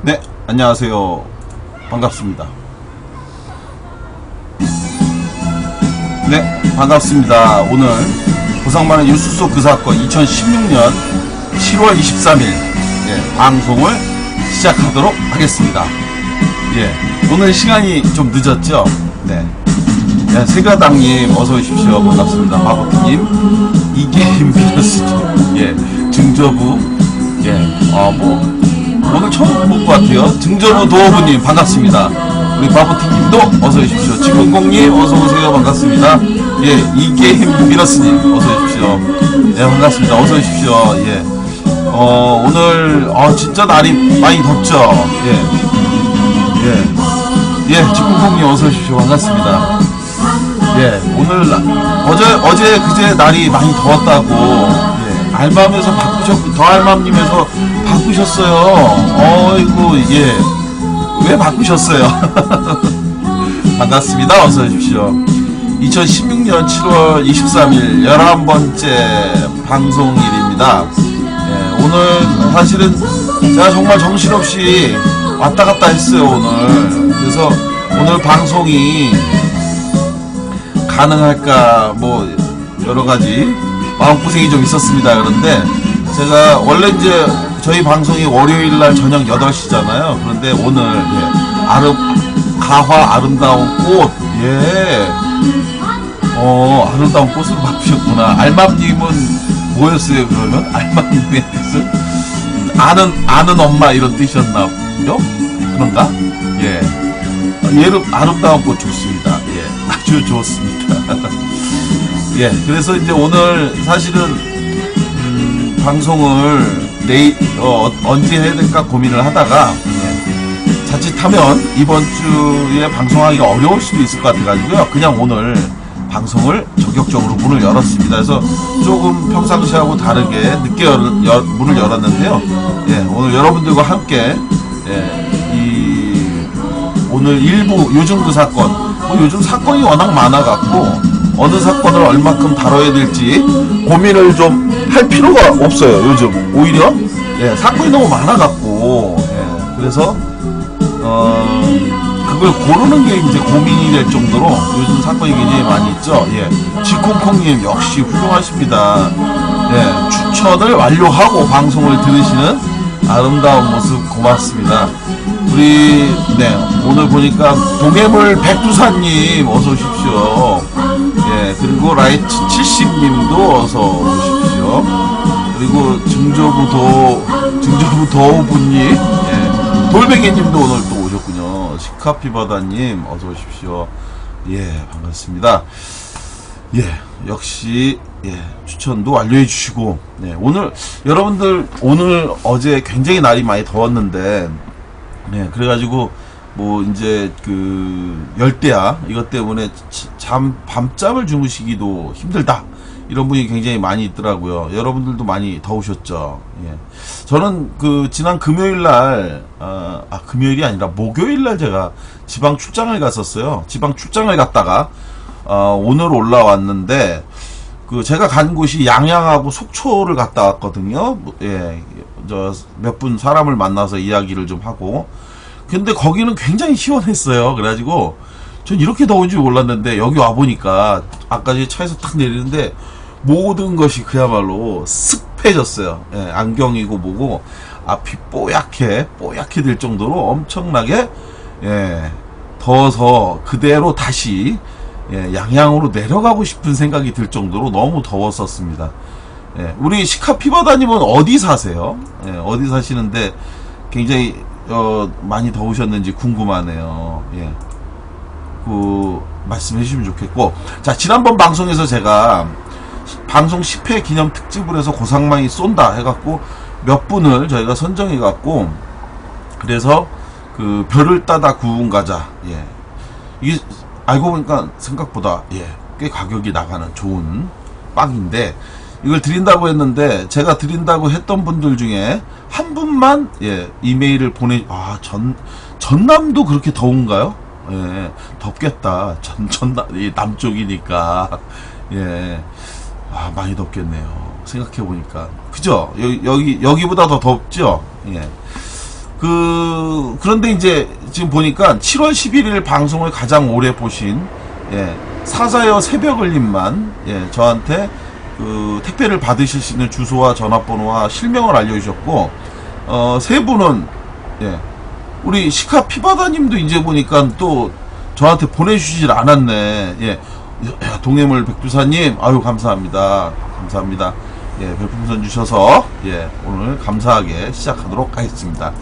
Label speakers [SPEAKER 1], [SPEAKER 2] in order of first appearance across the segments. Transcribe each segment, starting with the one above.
[SPEAKER 1] 네, 안녕하세요. 반갑습니다. 네, 반갑습니다. 오늘 고상만의 뉴스 속 그 사건 2016년 7월 23일 방송을 시작하도록 하겠습니다. 오늘 시간이 좀 늦었죠? 세가당님 어서 오십시오. 반갑습니다. 바보님, 이게임 비너스님, 증저부, 오늘 처음 본 것 같아요. 증저부 도어부님 반갑습니다. 우리 바보티님도 어서 오십시오. 지금공님 어서 오세요. 반갑습니다. 이게임 비너스님 어서 오십시오. 반갑습니다. 어서 오십시오. 오늘 진짜 날이 많이 덥죠. 지금공님 어서 오십시오. 반갑습니다. 오늘 어제 그제 날이 많이 더웠다고 알맘에서 바꾸셨고 더알맘님에서 바꾸셨어요. 어이구 왜 바꾸셨어요? 반갑습니다. 어서 오십시오. 2016년 7월 23일 11번째 방송일입니다. 오늘 사실은 제가 정말 정신없이 왔다갔다 했어요. 오늘 그래서 오늘 방송이 가능할까 여러가지 마음고생이 좀 있었습니다. 그런데 제가 원래 이제 저희 방송이 월요일날 저녁 8시잖아요. 그런데 오늘 가화 아름다운 꽃 아름다운 꽃으로 바꾸셨구나. 알맘님은 뭐였어요? 그러면 알맘님의 뜻은 아는 엄마 이런 뜻이었나요? 그런가? 얘로 아름다운 꽃 좋습니다. 아주 좋습니다. 그래서 이제 오늘 사실은 방송을 언제 해야 될까 고민을 하다가 자칫하면 이번 주에 방송하기가 어려울 수도 있을 것 같아가지고요. 그냥 오늘 방송을 전격적으로 문을 열었습니다. 그래서 조금 평상시하고 다르게 늦게 문을 열었는데요. 오늘 여러분들과 함께 오늘 일부 요즘 그 사건 요즘 사건이 워낙 많아갖고 어느 사건을 얼마큼 다뤄야 될지 고민을 좀 할 필요가 없어요. 요즘 오히려 사건이 너무 많아갖고 그래서 그걸 고르는 게 이제 고민이 될 정도로 요즘 사건이 굉장히 많이 있죠. 지콩콩님 역시 훌륭하십니다. 추천을 완료하고 방송을 들으시는 아름다운 모습 고맙습니다. 우리 오늘 보니까 동해물 백두산님 어서 오십시오. 그리고 라이트 70님도 어서 오십시오. 그리고 증조부 도우분님, 돌베개님도 오늘 또 오셨군요. 시카피바다님 어서 오십시오. 반갑습니다. 역시 추천도 완료해 주시고 오늘 여러분들 어제 굉장히 날이 많이 더웠는데 그래가지고 이제 열대야 이것 때문에 밤잠을 주무시기도 힘들다 이런 분이 굉장히 많이 있더라고요. 여러분들도 많이 더우셨죠. 저는 지난 금요일날 금요일이 아니라 목요일날 제가 지방 출장을 갔었어요. 지방 출장을 갔다가 오늘 올라왔는데 제가 간 곳이 양양하고 속초를 갔다 왔거든요. 몇 분 사람을 만나서 이야기를 좀 하고 근데 거기는 굉장히 시원했어요. 그래가지고 전 이렇게 더운 줄 몰랐는데 여기 와보니까 아까 차에서 탁 내리는데 모든 것이 그야말로 습해졌어요. 안경이고 뭐고 앞이 뽀얗게 될 정도로 엄청나게 더워서 그대로 다시 양양으로 내려가고 싶은 생각이 들 정도로 너무 더웠었습니다. 우리 시카피바다님은 어디 사세요? 어디 사시는데 굉장히 많이 더우셨는지 궁금하네요. 말씀해 주시면 좋겠고. 자, 지난번 방송에서 제가 방송 10회 기념 특집을 해서 고상망이 쏜다 해갖고 몇 분을 저희가 선정해갖고 그래서 별을 따다 구운 과자. 이게 알고 보니까 생각보다 꽤 가격이 나가는 좋은 빵인데 이걸 드린다고 했는데 제가 드린다고 했던 분들 중에 한 분만 이메일을 전남도 그렇게 더운가요? 덥겠다. 남쪽이니까 많이 덥겠네요. 생각해보니까 그죠? 여기보다 더 덥죠? 그런데 이제 지금 보니까 7월 11일 방송을 가장 오래 보신, 예, 사자여 새벽을님만, 예, 저한테 택배를 받으실 수 있는 주소와 전화번호와 실명을 알려주셨고, 세 분은, 예, 우리 시카 피바다님도 이제 보니까 또 저한테 보내주시질 않았네. 예, 동해물 백두사님, 아유, 감사합니다. 감사합니다. 예, 별풍선 주셔서, 예, 오늘 감사하게 시작하도록 하겠습니다.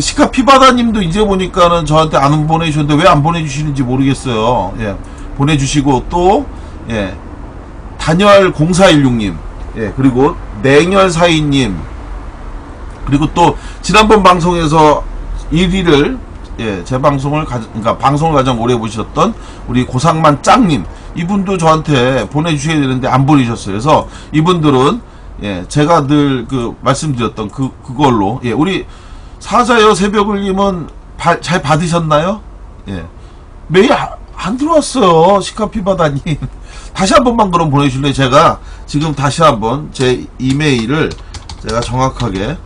[SPEAKER 1] 시카 피바다님도 이제 보니까는 저한테 안 보내주셨는데 왜 안 보내주시는지 모르겠어요. 예, 보내주시고 또, 예, 단열 0416님, 예, 그리고 냉열사이님, 그리고 또 지난번 방송에서 1위를, 예, 제 방송을 그러니까 방송을 가장 오래 보셨던 우리 고상만 짱님, 이분도 저한테 보내주셔야 되는데 안 보내주셨어요. 그래서 이분들은, 예, 제가 늘 말씀드렸던 그걸로, 예, 우리 사자여 새벽을님은 잘 받으셨나요? 예, 메일 안 들어왔어요. 시카피바다님. 다시 한 번만 그럼 보내주실래요? 제가 지금 다시 한번 제 이메일을 제가 정확하게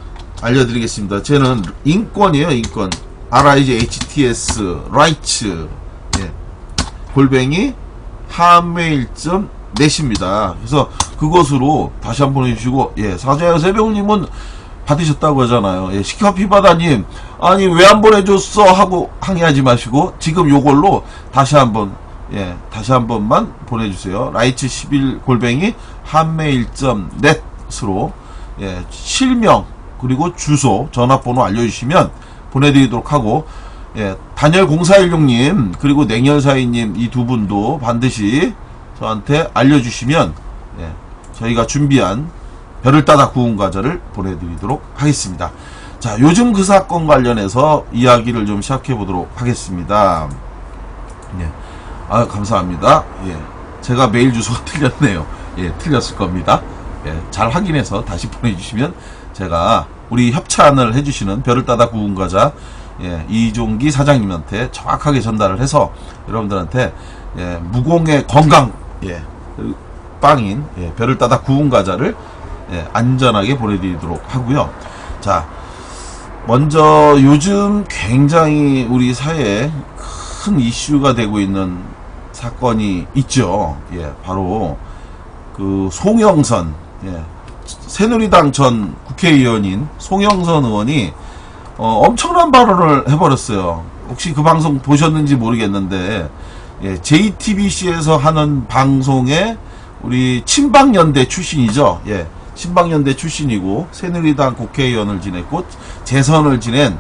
[SPEAKER 1] 알려드리겠습니다. 쟤는 인권이에요, 인권. RIGHTS, rights, 예, 골뱅이, 한메일.net입니다. 그래서 그것으로 다시 한번 보내주시고, 예, 사자여 새벽님은 받으셨다고 하잖아요. 예, 시카피바다님, 아니, 왜 안 보내줬어? 하고 항의하지 마시고, 지금 요걸로 다시 한번, 예, 다시 한 번만 보내주세요. 라이츠11 골뱅이 한메일.net으로, 예, 실명, 그리고 주소, 전화번호 알려주시면 보내드리도록 하고, 예, 단열 0416님, 그리고 냉열사이님, 이 두 분도 반드시 저한테 알려주시면, 예, 저희가 준비한 별을 따다 구운 과자를 보내드리도록 하겠습니다. 자, 요즘 그 사건 관련해서 이야기를 좀 시작해 보도록 하겠습니다. 예. 아, 감사합니다. 예. 제가 메일 주소가 틀렸네요. 예, 틀렸을 겁니다. 예, 잘 확인해서 다시 보내주시면 제가 우리 협찬을 해주시는 별을 따다 구운 과자, 예, 이종기 사장님한테 정확하게 전달을 해서 여러분들한테, 예, 무공의 건강, 예, 빵인, 예, 별을 따다 구운 과자를, 예, 안전하게 보내드리도록 하고요. 자, 먼저 요즘 굉장히 우리 사회에 큰 이슈가 되고 있는 사건이 있죠. 예, 바로 송영선, 예, 새누리당 전 국회의원인 송영선 의원이 엄청난 발언을 해버렸어요. 혹시 그 방송 보셨는지 모르겠는데, 예, JTBC에서 하는 방송에 우리 친박연대 출신이죠. 예, 친박연대 출신이고 새누리당 국회의원을 지냈고 재선을 지낸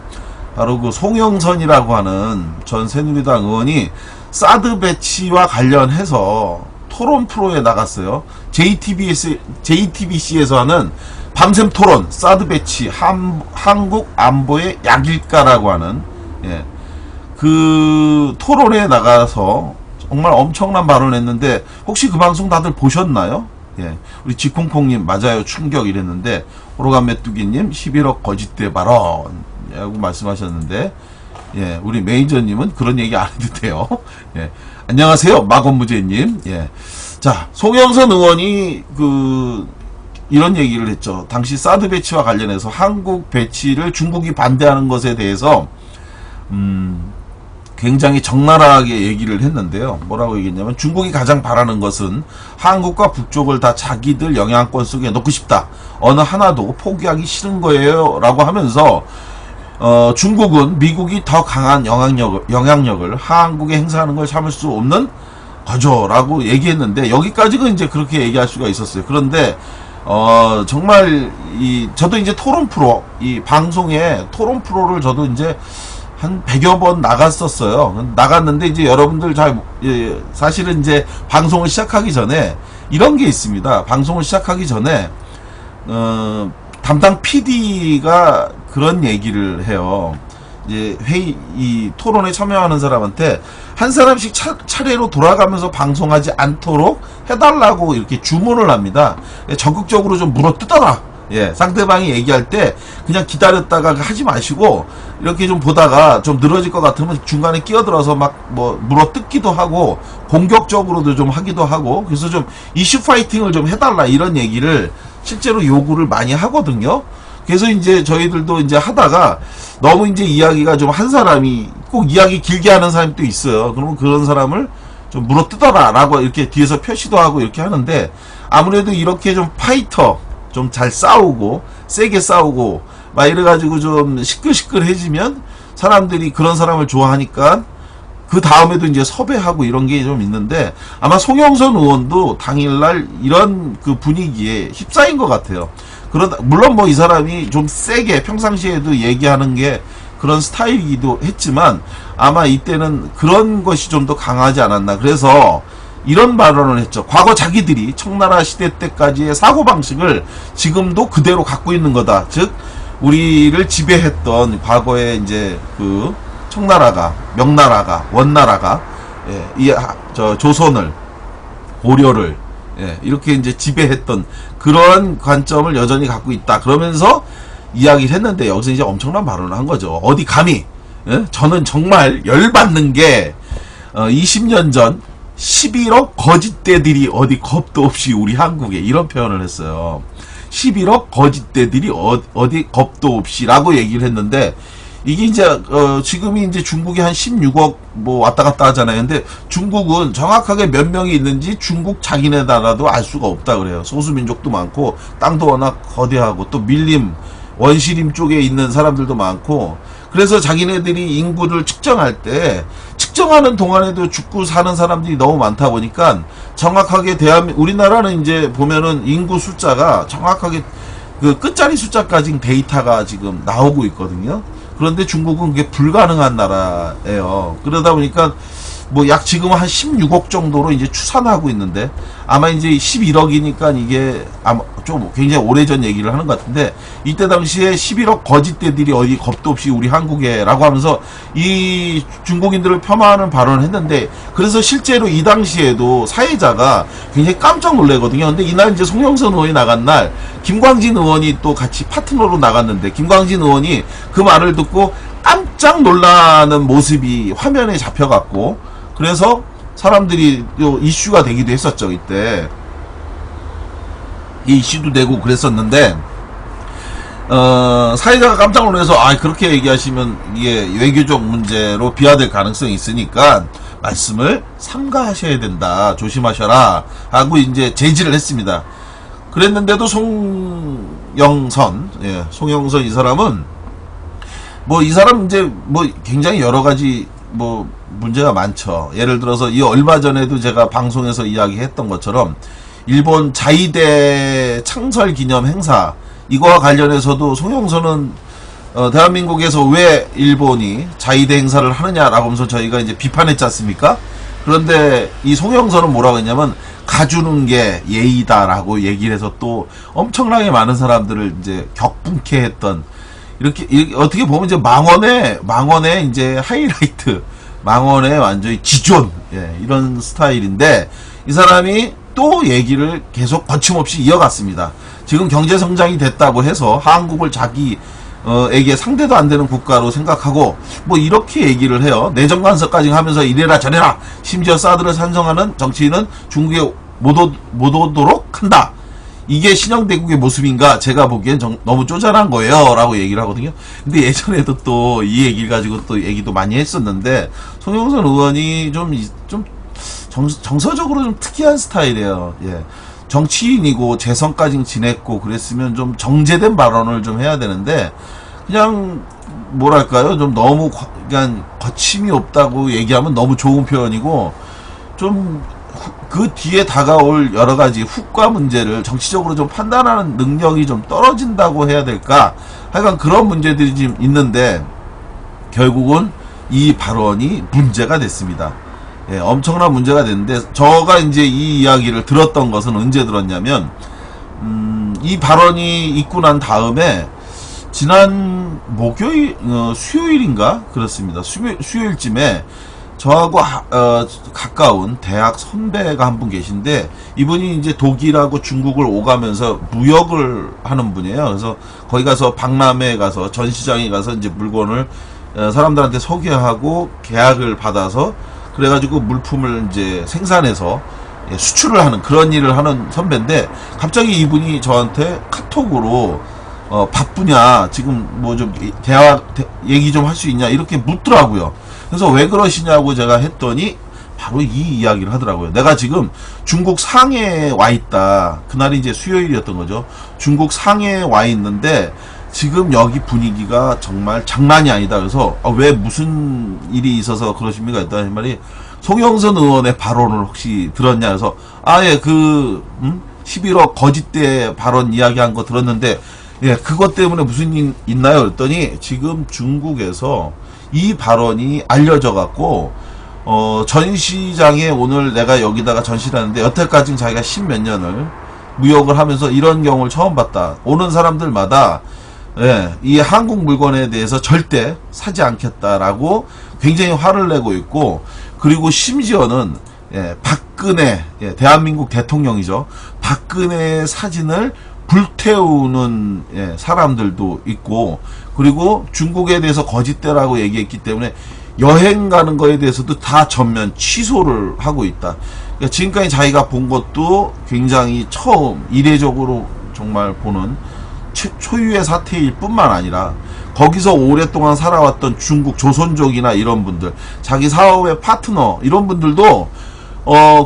[SPEAKER 1] 바로 그 송영선이라고 하는 전 새누리당 의원이 사드 배치와 관련해서 토론 프로에 나갔어요. JTBC에서 하는 밤샘 토론, 사드 배치, 한국 안보의 약일까라고 하는, 예, 그 토론에 나가서 정말 엄청난 발언을 했는데, 혹시 그 방송 다들 보셨나요? 예, 우리 지콩콩님, 맞아요, 충격 이랬는데, 호로간 메뚜기님 11억 거짓대 발언이라고 말씀하셨는데, 예, 우리 매니저님은 그런 얘기 안 해도 돼요. 예, 안녕하세요, 마건무제님. 예, 자, 송영선 의원이 이런 얘기를 했죠. 당시 사드 배치와 관련해서 한국 배치를 중국이 반대하는 것에 대해서 굉장히 적나라하게 얘기를 했는데요. 뭐라고 얘기했냐면, 중국이 가장 바라는 것은 한국과 북쪽을 다 자기들 영향권 속에 넣고 싶다. 어느 하나도 포기하기 싫은 거예요. 라고 하면서, 중국은 미국이 더 강한 영향력을 한국에 행사하는 걸 참을 수 없는 거죠. 라고 얘기했는데, 여기까지가 이제 그렇게 얘기할 수가 있었어요. 그런데, 정말, 저도 이제 토론 프로, 이 방송에 토론 프로를 저도 이제 한 100여 번 나갔었어요. 나갔는데 이제 여러분들 사실은 이제 방송을 시작하기 전에 이런 게 있습니다. 방송을 시작하기 전에, 담당 PD가 그런 얘기를 해요. 이제 이 토론에 참여하는 사람한테 한 사람씩 차례로 돌아가면서 방송하지 않도록 해달라고 이렇게 주문을 합니다. 적극적으로 좀 물어뜯어라. 예, 상대방이 얘기할 때 그냥 기다렸다가 하지 마시고 이렇게 좀 보다가 좀 늘어질 것 같으면 중간에 끼어들어서 막 물어뜯기도 하고 공격적으로도 좀 하기도 하고, 그래서 좀 이슈 파이팅을 좀 해달라, 이런 얘기를 실제로 요구를 많이 하거든요. 그래서 이제 저희들도 이제 하다가 너무 이제 이야기가 좀 한 사람이 꼭 이야기 길게 하는 사람이 또 있어요. 그러면 그런 사람을 좀 물어뜯어라 라고 이렇게 뒤에서 표시도 하고 이렇게 하는데, 아무래도 이렇게 좀 파이터, 좀 잘 싸우고 세게 싸우고 막 이래가지고 좀 시끌시끌해지면 사람들이 그런 사람을 좋아하니까 그 다음에도 이제 섭외하고 이런 게 좀 있는데, 아마 송영선 의원도 당일날 이런 그 분위기에 휩싸인 것 같아요. 그러다 물론 뭐 이 사람이 좀 세게 평상시에도 얘기하는 게 그런 스타일이기도 했지만 아마 이때는 그런 것이 좀 더 강하지 않았나. 그래서 이런 발언을 했죠. 과거 자기들이 청나라 시대 때까지의 사고방식을 지금도 그대로 갖고 있는 거다. 즉 우리를 지배했던 과거에 이제 그 청나라가, 명나라가, 원나라가, 저 조선을, 고려를, 이렇게 이제 지배했던 그런 관점을 여전히 갖고 있다. 그러면서 이야기를 했는데, 여기서 이제 엄청난 발언을 한 거죠. 어디 감히, 저는 정말 열받는 게, 20년 전 11억 거짓대들이 어디 겁도 없이 우리 한국에, 이런 표현을 했어요. 11억 거짓대들이 어디 겁도 없이라고 얘기를 했는데, 이게 이제 지금이 이제 중국이 한 16억 뭐 왔다 갔다 하잖아요. 근데 중국은 정확하게 몇 명이 있는지 중국 자기네 나라도 알 수가 없다 그래요. 소수민족도 많고 땅도 워낙 거대하고 또 밀림, 원시림 쪽에 있는 사람들도 많고, 그래서 자기네들이 인구를 측정할 때 측정하는 동안에도 죽고 사는 사람들이 너무 많다 보니까 정확하게 우리나라는 이제 보면은 인구 숫자가 정확하게 그 끝자리 숫자까지 데이터가 지금 나오고 있거든요. 그런데 중국은 그게 불가능한 나라예요. 그러다 보니까 뭐 약 지금 한 16억 정도로 이제 추산하고 있는데, 아마 이제 11억이니까 이게 아마 좀 굉장히 오래전 얘기를 하는 것 같은데, 이때 당시에 11억 거짓대들이 어디 겁도 없이 우리 한국에라고 하면서 이 중국인들을 폄하하는 발언을 했는데, 그래서 실제로 이 당시에도 사회자가 굉장히 깜짝 놀래거든요. 근데 이날 이제 송영선 의원이 나간 날 김광진 의원이 또 같이 파트너로 나갔는데, 김광진 의원이 그 말을 듣고 깜짝 놀라는 모습이 화면에 잡혀갖고, 그래서 사람들이 이슈가 되기도 했었죠. 이때 이 이슈도 되고 그랬었는데, 사회자가 깜짝 놀라서 그렇게 얘기하시면 이게 외교적 문제로 비화될 가능성이 있으니까 말씀을 삼가하셔야 된다, 조심하셔라 하고 이제 제지를 했습니다. 그랬는데도 송영선 이 사람은 뭐 이 사람 이제 뭐 굉장히 여러 가지 뭐 문제가 많죠. 예를 들어서 이 얼마 전에도 제가 방송에서 이야기했던 것처럼 일본 자위대 창설 기념 행사, 이거와 관련해서도 송영선은 대한민국에서 왜 일본이 자위대 행사를 하느냐라고 하면서 저희가 이제 비판했지 않습니까? 그런데 이 송영선은 뭐라고 했냐면 가주는 게 예의다라고 얘기를 해서 또 엄청나게 많은 사람들을 이제 격분케 했던, 이렇게 어떻게 보면 이제 망원의 이제 하이라이트, 망원의 완전히 지존, 이런 스타일인데, 이 사람이 또 얘기를 계속 거침없이 이어갔습니다. 지금 경제 성장이 됐다고 해서 한국을 자기에게 상대도 안 되는 국가로 생각하고 뭐 이렇게 얘기를 해요. 내정 간섭까지 하면서 이래라 저래라, 심지어 사드를 찬성하는 정치인은 중국에 못 오도록 한다. 이게 신형대국의 모습인가? 제가 보기엔 너무 쪼잔한 거예요 라고 얘기를 하거든요. 근데 예전에도 또 이 얘기를 가지고 또 얘기도 많이 했었는데, 송영선 의원이 좀 정서적으로 좀 특이한 스타일이에요. 정치인이고 재선까지 지냈고 그랬으면 좀 정제된 발언을 좀 해야 되는데, 그냥 뭐랄까요, 좀 너무 그냥 거침이 없다고 얘기하면 너무 좋은 표현이고, 좀 그 뒤에 다가올 여러 가지 후과 문제를 정치적으로 좀 판단하는 능력이 좀 떨어진다고 해야 될까? 하여간 그런 문제들이 지금 있는데, 결국은 이 발언이 문제가 됐습니다. 엄청난 문제가 됐는데, 저가 이제 이 이야기를 들었던 것은 언제 들었냐면, 이 발언이 있고 난 다음에 지난 목요일, 수요일인가? 그렇습니다. 수요일쯤에 저하고 가까운 대학 선배가 한 분 계신데, 이분이 이제 독일하고 중국을 오가면서 무역을 하는 분이에요. 그래서 거기 가서 박람회에 가서 전시장에 가서 이제 물건을 사람들한테 소개하고 계약을 받아서 그래가지고 물품을 이제 생산해서 수출을 하는 그런 일을 하는 선배인데, 갑자기 이분이 저한테 카톡으로 바쁘냐, 지금 뭐 좀 얘기 좀 할 수 있냐, 이렇게 묻더라고요. 그래서 왜 그러시냐고 제가 했더니 바로 이 이야기를 하더라고요. 내가 지금 중국 상해에 와 있다. 그날이 이제 수요일이었던 거죠. 중국 상해에 와 있는데 지금 여기 분위기가 정말 장난이 아니다. 그래서 왜 무슨 일이 있어서 그러십니까? 했더니 말이 송영선 의원의 발언을 혹시 들었냐? 그래서 예, 11억 거짓대 발언 이야기한 거 들었는데 예, 그것 때문에 무슨 일 있나요? 그랬더니 지금 중국에서 이 발언이 알려져 갖고 전시장에 오늘 내가 여기다가 전시를 하는데 여태까지 자기가 10몇 년을 무역을 하면서 이런 경우를 처음 봤다. 오는 사람들마다 예, 이 한국 물건에 대해서 절대 사지 않겠다라고 굉장히 화를 내고 있고, 그리고 심지어는 예, 박근혜, 예, 대한민국 대통령이죠. 박근혜의 사진을 불태우는 예, 사람들도 있고, 그리고 중국에 대해서 거짓대라고 얘기했기 때문에 여행 가는 거에 대해서도 다 전면 취소를 하고 있다. 그러니까 지금까지 자기가 본 것도 굉장히 처음 이례적으로 정말 보는 초유의 사태일 뿐만 아니라 거기서 오랫동안 살아왔던 중국 조선족이나 이런 분들, 자기 사업의 파트너 이런 분들도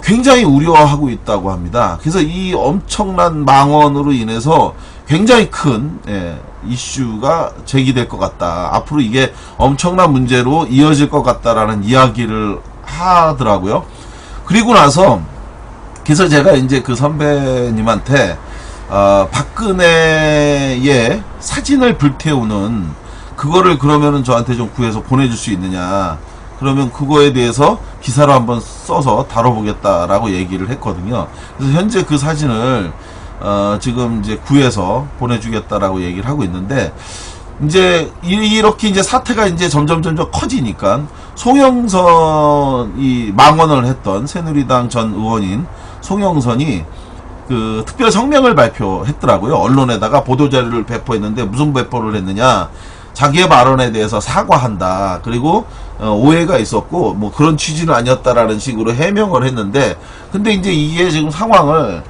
[SPEAKER 1] 굉장히 우려하고 있다고 합니다. 그래서 이 엄청난 망언으로 인해서 굉장히 큰 이슈가 제기될 것 같다. 앞으로 이게 엄청난 문제로 이어질 것 같다라는 이야기를 하더라고요. 그리고 나서 그래서 제가 이제 그 선배님한테 박근혜의 사진을 불태우는 그거를 그러면은 저한테 좀 구해서 보내줄 수 있느냐. 그러면 그거에 대해서 기사로 한번 써서 다뤄보겠다라고 얘기를 했거든요. 그래서 현재 그 사진을 지금 이제 구해서 보내주겠다라고 얘기를 하고 있는데, 이제 이렇게 이제 사태가 이제 점점 커지니까 송영선이 망언을 했던 새누리당 전 의원인 송영선이 그 특별 성명을 발표했더라고요. 언론에다가 보도자료를 배포했는데 무슨 배포를 했느냐. 자기의 발언에 대해서 사과한다. 그리고 오해가 있었고 뭐 그런 취지는 아니었다라는 식으로 해명을 했는데, 근데 이제 이게 지금 상황을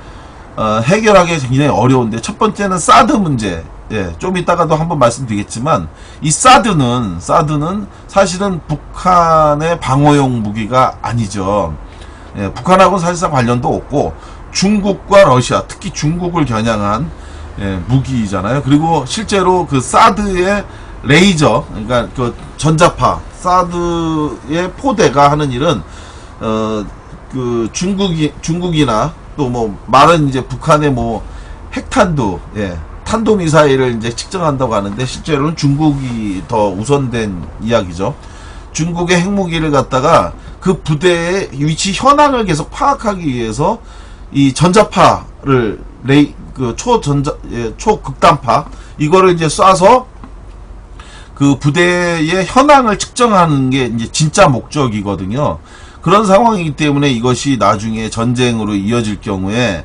[SPEAKER 1] 해결하기 굉장히 어려운데, 첫 번째는 사드 문제. 예, 좀 이따가도 한번 말씀드리겠지만 이 사드는 사실은 북한의 방어용 무기가 아니죠. 예, 북한하고는 사실상 관련도 없고 중국과 러시아, 특히 중국을 겨냥한 무기잖아요. 그리고 실제로 그 사드의 레이저, 그러니까 그 전자파, 사드의 포대가 하는 일은 그 중국이나 또 뭐 말은 이제 북한의 뭐 핵탄두, 탄도미사일을 이제 측정한다고 하는데 실제로는 중국이 더 우선된 이야기죠. 중국의 핵무기를 갖다가 그 부대의 위치 현황을 계속 파악하기 위해서 이 전자파를 초극단파 이거를 이제 쏴서 그 부대의 현황을 측정하는 게 이제 진짜 목적이거든요. 그런 상황이기 때문에 이것이 나중에 전쟁으로 이어질 경우에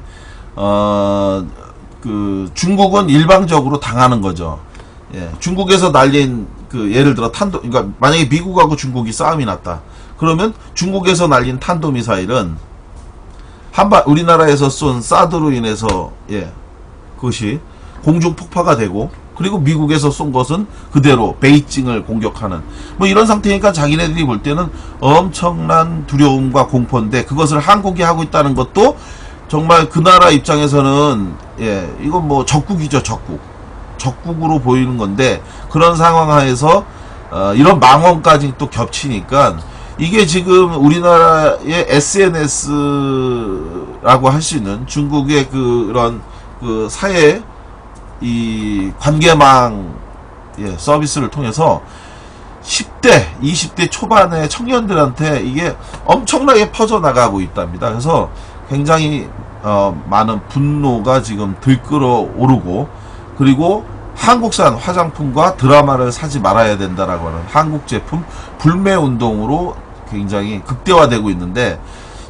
[SPEAKER 1] 그 중국은 일방적으로 당하는 거죠. 예, 중국에서 날린 그 예를 들어 그러니까 만약에 미국하고 중국이 싸움이 났다. 그러면 중국에서 날린 탄도미사일은 우리나라에서 쏜 사드로 인해서 그것이 공중 폭파가 되고, 그리고 미국에서 쏜 것은 그대로 베이징을 공격하는 뭐 이런 상태니까 자기네들이 볼 때는 엄청난 두려움과 공포인데, 그것을 한국이 하고 있다는 것도 정말 그 나라 입장에서는 이건 뭐 적국이죠. 적국으로 보이는 건데, 그런 상황 하에서 이런 망언까지 또 겹치니까 이게 지금 우리나라의 SNS라고 할 수 있는 중국의 그런 그 사회 이 관계망 서비스를 통해서 10대, 20대 초반의 청년들한테 이게 엄청나게 퍼져나가고 있답니다. 그래서 굉장히 많은 분노가 지금 들끓어 오르고, 그리고 한국산 화장품과 드라마를 사지 말아야 된다라고 하는 한국 제품 불매 운동으로 굉장히 극대화되고 있는데,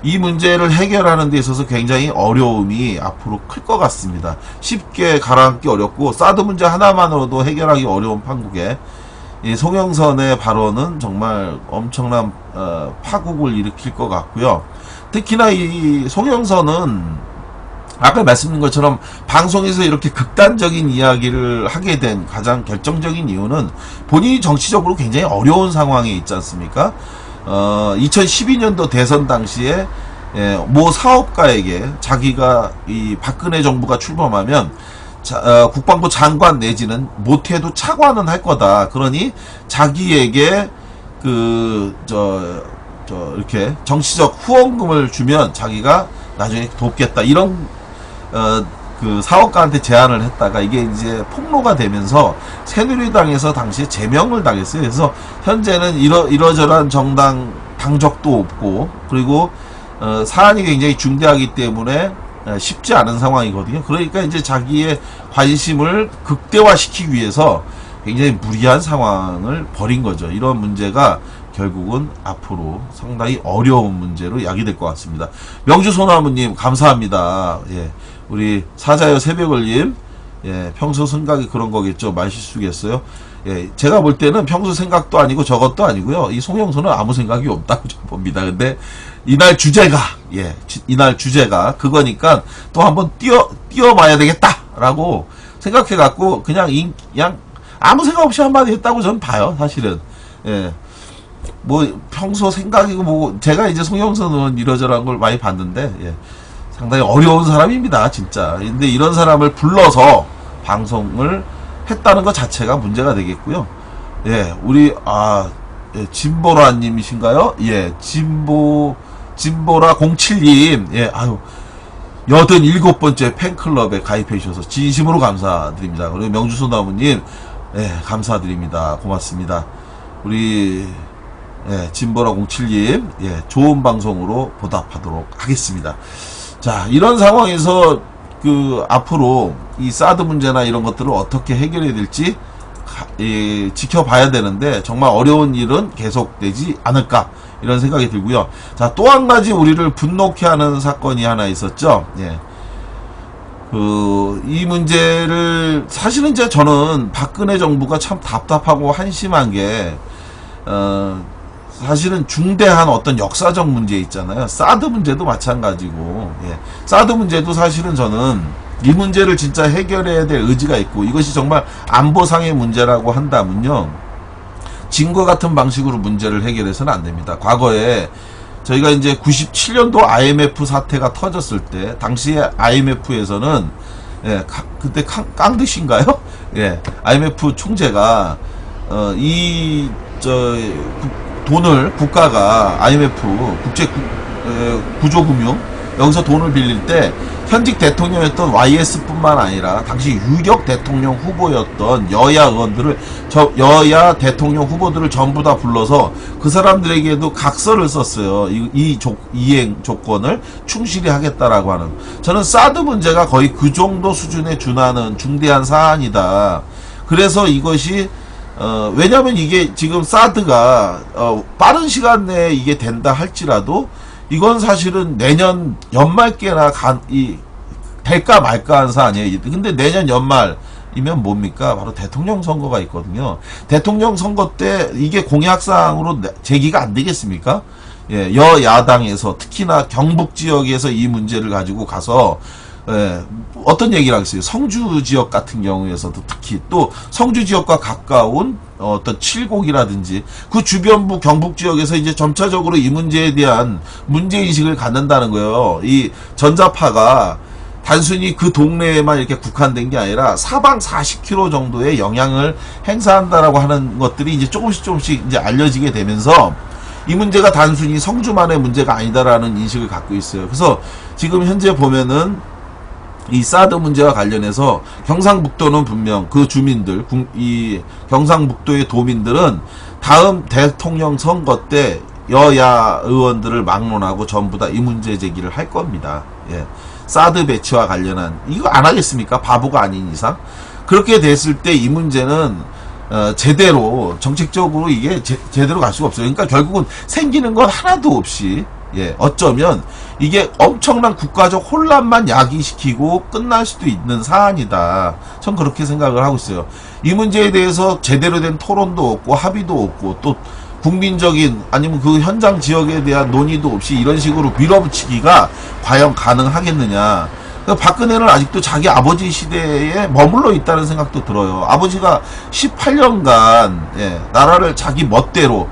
[SPEAKER 1] 이 문제를 해결하는 데 있어서 굉장히 어려움이 앞으로 클 것 같습니다. 쉽게 가라앉기 어렵고 사드 문제 하나만으로도 해결하기 어려운 판국에 이 송영선의 발언은 정말 엄청난 파국을 일으킬 것 같고요. 특히나 이 송영선은 아까 말씀드린 것처럼 방송에서 이렇게 극단적인 이야기를 하게 된 가장 결정적인 이유는 본인이 정치적으로 굉장히 어려운 상황에 있지 않습니까? 2012년도 대선 당시에 모 사업가에게 자기가 이 박근혜 정부가 출범하면 국방부 장관 내지는 못해도 차관은 할 거다. 그러니 자기에게 이렇게 정치적 후원금을 주면 자기가 나중에 돕겠다. 이런 그 사업가한테 제안을 했다가 이게 이제 폭로가 되면서 새누리당에서 당시에 제명을 당했어요. 그래서 현재는 이러저러한 정당 당적도 없고, 그리고 사안이 굉장히 중대하기 때문에 쉽지 않은 상황이거든요. 그러니까 이제 자기의 관심을 극대화시키기 위해서 굉장히 무리한 상황을 벌인 거죠. 이런 문제가 결국은 앞으로 상당히 어려운 문제로 야기될 것 같습니다. 명주소나무님 감사합니다. 예, 우리 사자여 새벽을님, 예, 평소 생각이 그런 거겠죠. 말실수겠어요. 예, 제가 볼 때는 평소 생각도 아니고 저것도 아니고요. 이 송영선은 아무 생각이 없다고 좀 봅니다. 근데 이날 주제가, 예, 이날 주제가 그거니까 또 한번 뛰어봐야 되겠다라고 생각해갖고 그냥 아무 생각 없이 한마디 했다고 저는 봐요. 사실은. 예. 뭐 평소 생각이고 뭐 제가 이제 송영선 의원 이러저러한 걸 많이 봤는데, 예, 상당히 어려운 사람입니다, 진짜. 근데 이런 사람을 불러서 방송을 했다는 것 자체가 문제가 되겠고요. 예, 우리 예, 진보라님이신가요? 예, 진보라 07님, 예, 87번째 팬클럽에 가입해 주셔서 진심으로 감사드립니다. 그리고 명주소나무님, 예, 감사드립니다. 고맙습니다. 우리 진보라 07님, 예, 좋은 방송으로 보답하도록 하겠습니다. 자, 이런 상황에서 앞으로 이 사드 문제나 이런 것들을 어떻게 해결해야 될지 지켜봐야 되는데, 정말 어려운 일은 계속되지 않을까 이런 생각이 들고요. 자, 또 한 가지 우리를 분노케 하는 사건이 하나 있었죠. 예. 이 문제를 사실은 이제 저는 박근혜 정부가 참 답답하고 한심한 게 사실은 중대한 어떤 역사적 문제 있잖아요. 사드 문제도 마찬가지고, 예. 사드 문제도 사실은 저는 이 문제를 진짜 해결해야 될 의지가 있고, 이것이 정말 안보상의 문제라고 한다면요, 지금과 같은 방식으로 문제를 해결해서는 안 됩니다. 과거에 저희가 이제 97년도 IMF 사태가 터졌을 때, 당시에 IMF에서는, 예, 그때 깡드신가요? 예, IMF 총재가 돈을 국가가 IMF 국제 구조금융 여기서 돈을 빌릴 때 현직 대통령이었던 YS뿐만 아니라 당시 유력 대통령 후보였던 여야 대통령 후보들을 전부 다 불러서 그 사람들에게도 각서를 썼어요. 이행 조건을 충실히 하겠다라고 하는. 저는 사드 문제가 거의 그 정도 수준에 준하는 중대한 사안이다. 그래서 이것이 왜냐면 이게 지금 사드가 빠른 시간 내에 이게 된다 할지라도 이건 사실은 내년 연말께나 될까 말까 한 사안이에요. 근데 내년 연말이면 뭡니까? 바로 대통령 선거가 있거든요. 대통령 선거 때 이게 공약사항으로 제기가 안 되겠습니까? 예, 여야당에서 특히나 경북 지역에서 이 문제를 가지고 가서, 예, 어떤 얘기를 하겠어요? 성주 지역 같은 경우에서도 특히 또 성주 지역과 가까운 어떤 칠곡이라든지 그 주변부 경북 지역에서 이제 점차적으로 이 문제에 대한 문제인식을 갖는다는 거예요. 이 전자파가 단순히 그 동네에만 이렇게 국한된 게 아니라 사방 40km 정도의 영향을 행사한다라고 하는 것들이 이제 조금씩 이제 알려지게 되면서 이 문제가 단순히 성주만의 문제가 아니다라는 인식을 갖고 있어요. 그래서 지금 현재 보면은 이 사드 문제와 관련해서 경상북도는 분명 그 주민들, 이 경상북도의 도민들은 다음 대통령 선거 때 여야 의원들을 막론하고 전부 다 이 문제 제기를 할 겁니다. 예. 사드 배치와 관련한 이거 안 하겠습니까? 바보가 아닌 이상. 그렇게 됐을 때 이 문제는 제대로 정책적으로 이게 제대로 갈 수가 없어요. 그러니까 결국은 생기는 건 하나도 없이, 예, 어쩌면 이게 엄청난 국가적 혼란만 야기시키고 끝날 수도 있는 사안이다. 전 그렇게 생각을 하고 있어요. 이 문제에 대해서 제대로 된 토론도 없고 합의도 없고 또 국민적인 아니면 그 현장 지역에 대한 논의도 없이 이런 식으로 밀어붙이기가 과연 가능하겠느냐. 박근혜는 아직도 자기 아버지 시대에 머물러 있다는 생각도 들어요. 아버지가 18년간 나라를 자기 멋대로,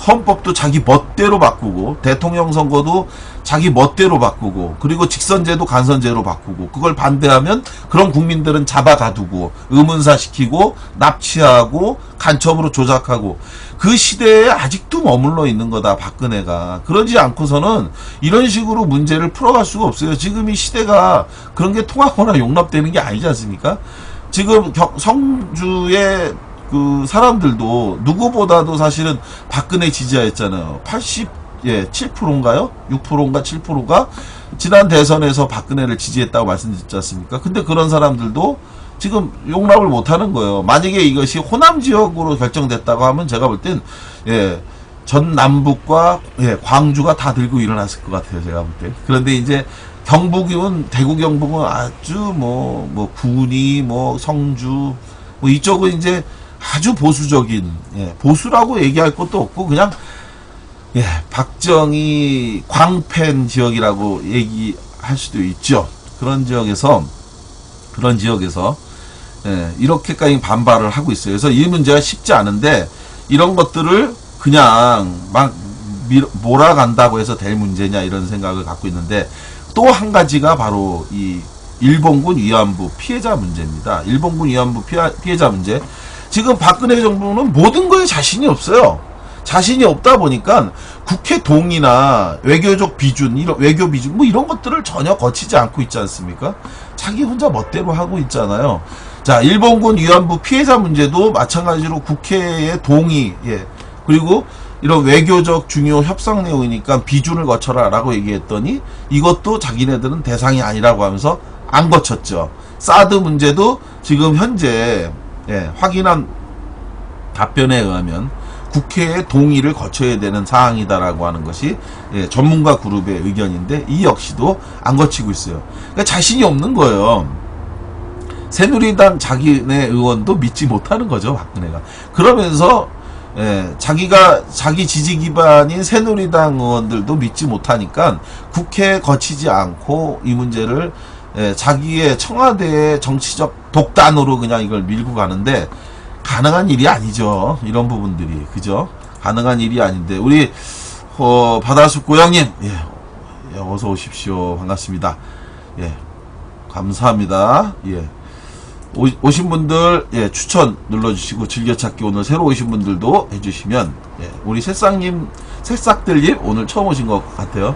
[SPEAKER 1] 헌법도 자기 멋대로 바꾸고, 대통령 선거도 자기 멋대로 바꾸고, 그리고 직선제도 간선제로 바꾸고, 그걸 반대하면 그런 국민들은 잡아가두고 의문사시키고 납치하고 간첩으로 조작하고, 그 시대에 아직도 머물러 있는 거다 박근혜가. 그러지 않고서는 이런 식으로 문제를 풀어갈 수가 없어요. 지금 이 시대가 그런 게 통하거나 용납되는 게 아니지 않습니까? 지금 성주의 그 사람들도 누구보다도 사실은 박근혜 지지하였잖아요. 7%인가요? 6%인가 7%가 지난 대선에서 박근혜를 지지했다고 말씀드렸지 않습니까? 근데 그런 사람들도 지금 용납을 못하는 거예요. 만약에 이것이 호남 지역으로 결정됐다고 하면 제가 볼 땐 전남북과 광주가 다 들고 일어났을 것 같아요. 제가 볼 때. 그런데 이제 경북은, 대구 경북은 아주 뭐 군이 성주 이쪽은 이제 아주 보수적인, 보수라고 얘기할 것도 없고 그냥 박정희 광팬 지역이라고 얘기할 수도 있죠. 그런 지역에서 이렇게까지 반발을 하고 있어요. 그래서 이 문제가 쉽지 않은데 이런 것들을 그냥 막 몰아간다고 해서 될 문제냐 이런 생각을 갖고 있는데, 또 한 가지가 바로 이 일본군 위안부 피해자 문제입니다. 일본군 위안부 피해자 문제. 지금 박근혜 정부는 모든 거에 자신이 없어요. 자신이 없다 보니까 국회 동의나 외교적 비준, 외교 비준 이런 것들을 전혀 거치지 않고 있지 않습니까? 자기 혼자 멋대로 하고 있잖아요. 자, 일본군 위안부 피해자 문제도 마찬가지로 국회의 동의, 그리고 이런 외교적 중요 협상 내용이니까 비준을 거쳐라 라고 얘기했더니 이것도 자기네들은 대상이 아니라고 하면서 안 거쳤죠. 사드 문제도 지금 현재 확인한 답변에 의하면 국회의 동의를 거쳐야 되는 사항이다라고 하는 것이 전문가 그룹의 의견인데, 이 역시도 안 거치고 있어요. 그러니까 자신이 없는 거예요. 새누리당 자기네 의원도 믿지 못하는 거죠, 박근혜가. 그러면서 자기 지지 기반인 새누리당 의원들도 믿지 못하니까 국회에 거치지 않고 이 문제를 자기의 청와대의 정치적 독단으로 그냥 이걸 밀고 가는데, 가능한 일이 아니죠. 이런 부분들이. 그죠? 가능한 일이 아닌데, 우리 바다숲 고양님, 어서 오십시오. 반갑습니다. 감사합니다. 오신 분들 추천 눌러주시고, 즐겨찾기 오늘 새로 오신 분들도 해주시면, 우리 새싹들님 오늘 처음 오신 것 같아요.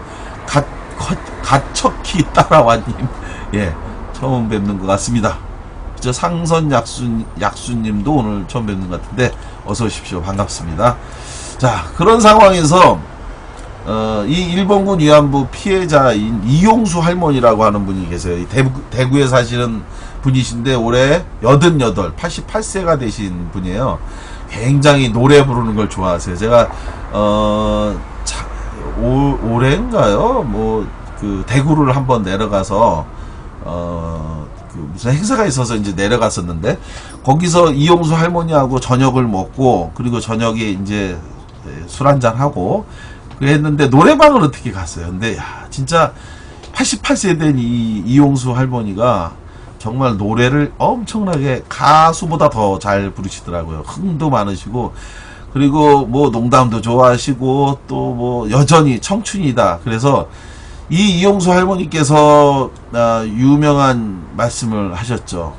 [SPEAKER 1] 가척키 따라와님, 처음 뵙는 것 같습니다. 상선 약수님도 오늘 처음 뵙는 것 같은데 어서 오십시오. 반갑습니다. 자, 그런 상황에서 이 일본군 위안부 피해자인 이용수 할머니라고 하는 분이 계세요. 대구에 사시는 분이신데 올해 88세가 되신 분이에요. 굉장히 노래 부르는 걸 좋아하세요. 제가 올해인가요? 그 대구를 한번 내려가서 무슨 행사가 있어서 이제 내려갔었는데, 거기서 이용수 할머니하고 저녁을 먹고, 그리고 저녁에 이제 술 한잔 하고 그랬는데, 노래방을 어떻게 갔어요. 근데 진짜 88세 된 이용수 할머니가 정말 노래를 엄청나게 가수보다 더 잘 부르시더라고요. 흥도 많으시고, 그리고 농담도 좋아하시고, 또 여전히 청춘이다. 그래서 이 이용수 할머니께서 유명한 말씀을 하셨죠.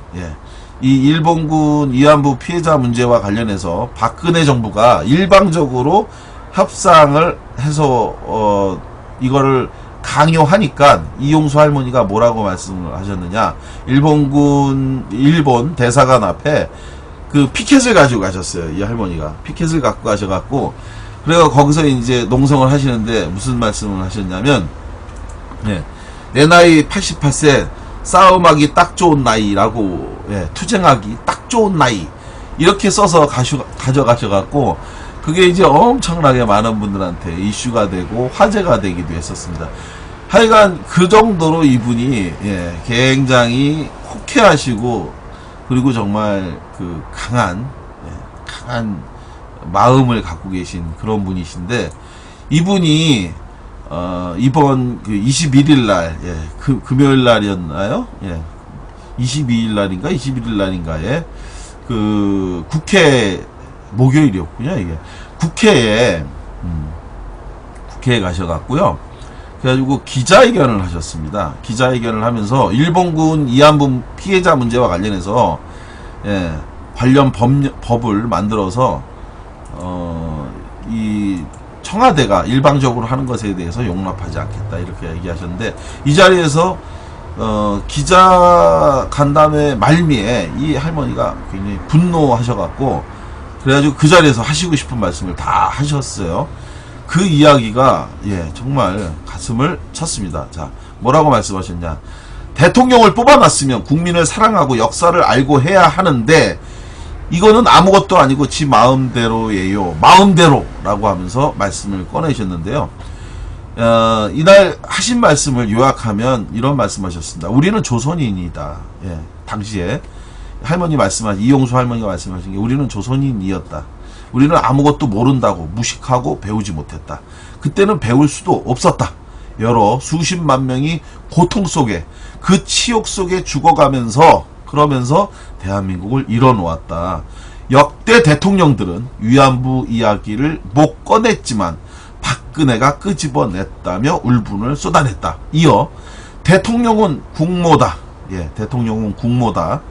[SPEAKER 1] 이 일본군 위안부 피해자 문제와 관련해서 박근혜 정부가 일방적으로 협상을 해서 이거를 강요하니까 이용수 할머니가 뭐라고 말씀을 하셨느냐, 일본 대사관 앞에 그 피켓을 가지고 가셨어요. 이 할머니가 피켓을 갖고 가셔갖고, 그래서 거기서 이제 농성을 하시는데 무슨 말씀을 하셨냐면, 내 나이 88세, 싸움하기 딱 좋은 나이라고, 투쟁하기 딱 좋은 나이, 이렇게 써서 가져가셔갖고, 그게 이제 엄청나게 많은 분들한테 이슈가 되고 화제가 되기도 했었습니다. 하여간 그 정도로 이분이 굉장히 호쾌하시고, 그리고 정말 그 강한 마음을 갖고 계신 그런 분이신데, 이분이 이번 그 21일 날, 예, 금요일 날이었나요? 예, 22일 날인가 21일 날인가에 그 국회 목요일이었군요. 이게 국회에 가셔갖고요. 그래가지고 기자회견을 하셨습니다. 기자회견을 하면서 일본군 위안부 피해자 문제와 관련해서 예, 관련 법을 만들어서 이 청와대가 일방적으로 하는 것에 대해서 용납하지 않겠다 이렇게 얘기하셨는데, 이 자리에서 기자 간담회 말미에 이 할머니가 굉장히 분노하셔갖고, 그래가지고 그 자리에서 하시고 싶은 말씀을 다 하셨어요. 그 이야기가 예 정말 가슴을 쳤습니다. 자, 뭐라고 말씀하셨냐? 대통령을 뽑아놨으면 국민을 사랑하고 역사를 알고 해야 하는데 이거는 아무것도 아니고 지 마음대로예요. 마음대로라고 하면서 말씀을 꺼내셨는데요. 이날 하신 말씀을 요약하면 이런 말씀하셨습니다. 우리는 조선인이다. 예, 당시에 할머니 말씀하신, 이용수 할머니가 말씀하신 게 우리는 조선인이었다. 우리는 아무것도 모른다고 무식하고 배우지 못했다. 그때는 배울 수도 없었다. 여러 수십만 명이 고통 속에, 그 치욕 속에 죽어가면서, 그러면서 대한민국을 이뤄놓았다. 역대 대통령들은 위안부 이야기를 못 꺼냈지만 박근혜가 끄집어냈다며 울분을 쏟아냈다. 이어 대통령은 국모다. 예, 대통령은 국모다.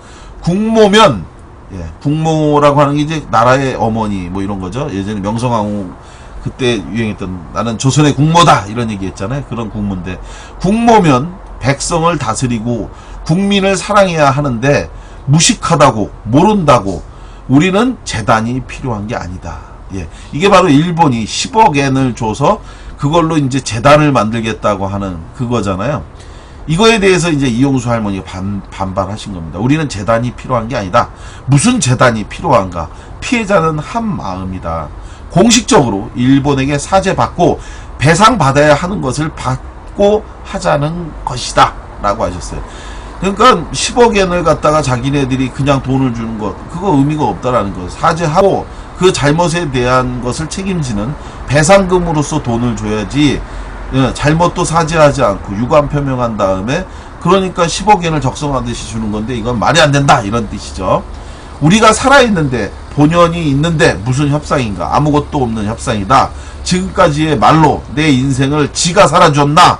[SPEAKER 1] 국모면, 예, 국모라고 하는 게 이제 나라의 어머니 뭐 이런 거죠. 예전에 명성황후 그때 유행했던 나는 조선의 국모다 이런 얘기 했잖아요. 그런 국모인데, 국모면 백성을 다스리고 국민을 사랑해야 하는데 무식하다고 모른다고 우리는 재단이 필요한 게 아니다. 예, 이게 바로 일본이 10억 엔을 줘서 그걸로 이제 재단을 만들겠다고 하는 그거잖아요. 이거에 대해서 이제 이용수 할머니가 반발하신 겁니다. 우리는 재단이 필요한 게 아니다. 무슨 재단이 필요한가? 피해자는 한 마음이다. 공식적으로 일본에게 사죄받고 배상받아야 하는 것을 받고 하자는 것이다 라고 하셨어요. 그러니까 10억 엔을 갖다가 자기네들이 그냥 돈을 주는 것, 그거 의미가 없다라는 거. 사죄하고 그 잘못에 대한 것을 책임지는 배상금으로서 돈을 줘야지, 예, 잘못도 사죄하지 않고 유감 표명한 다음에 그러니까 10억 엔을 적성하듯이 주는 건데 이건 말이 안 된다 이런 뜻이죠. 우리가 살아있는데, 본연이 있는데 무슨 협상인가? 아무것도 없는 협상이다. 지금까지의 말로 내 인생을 지가 살아줬나?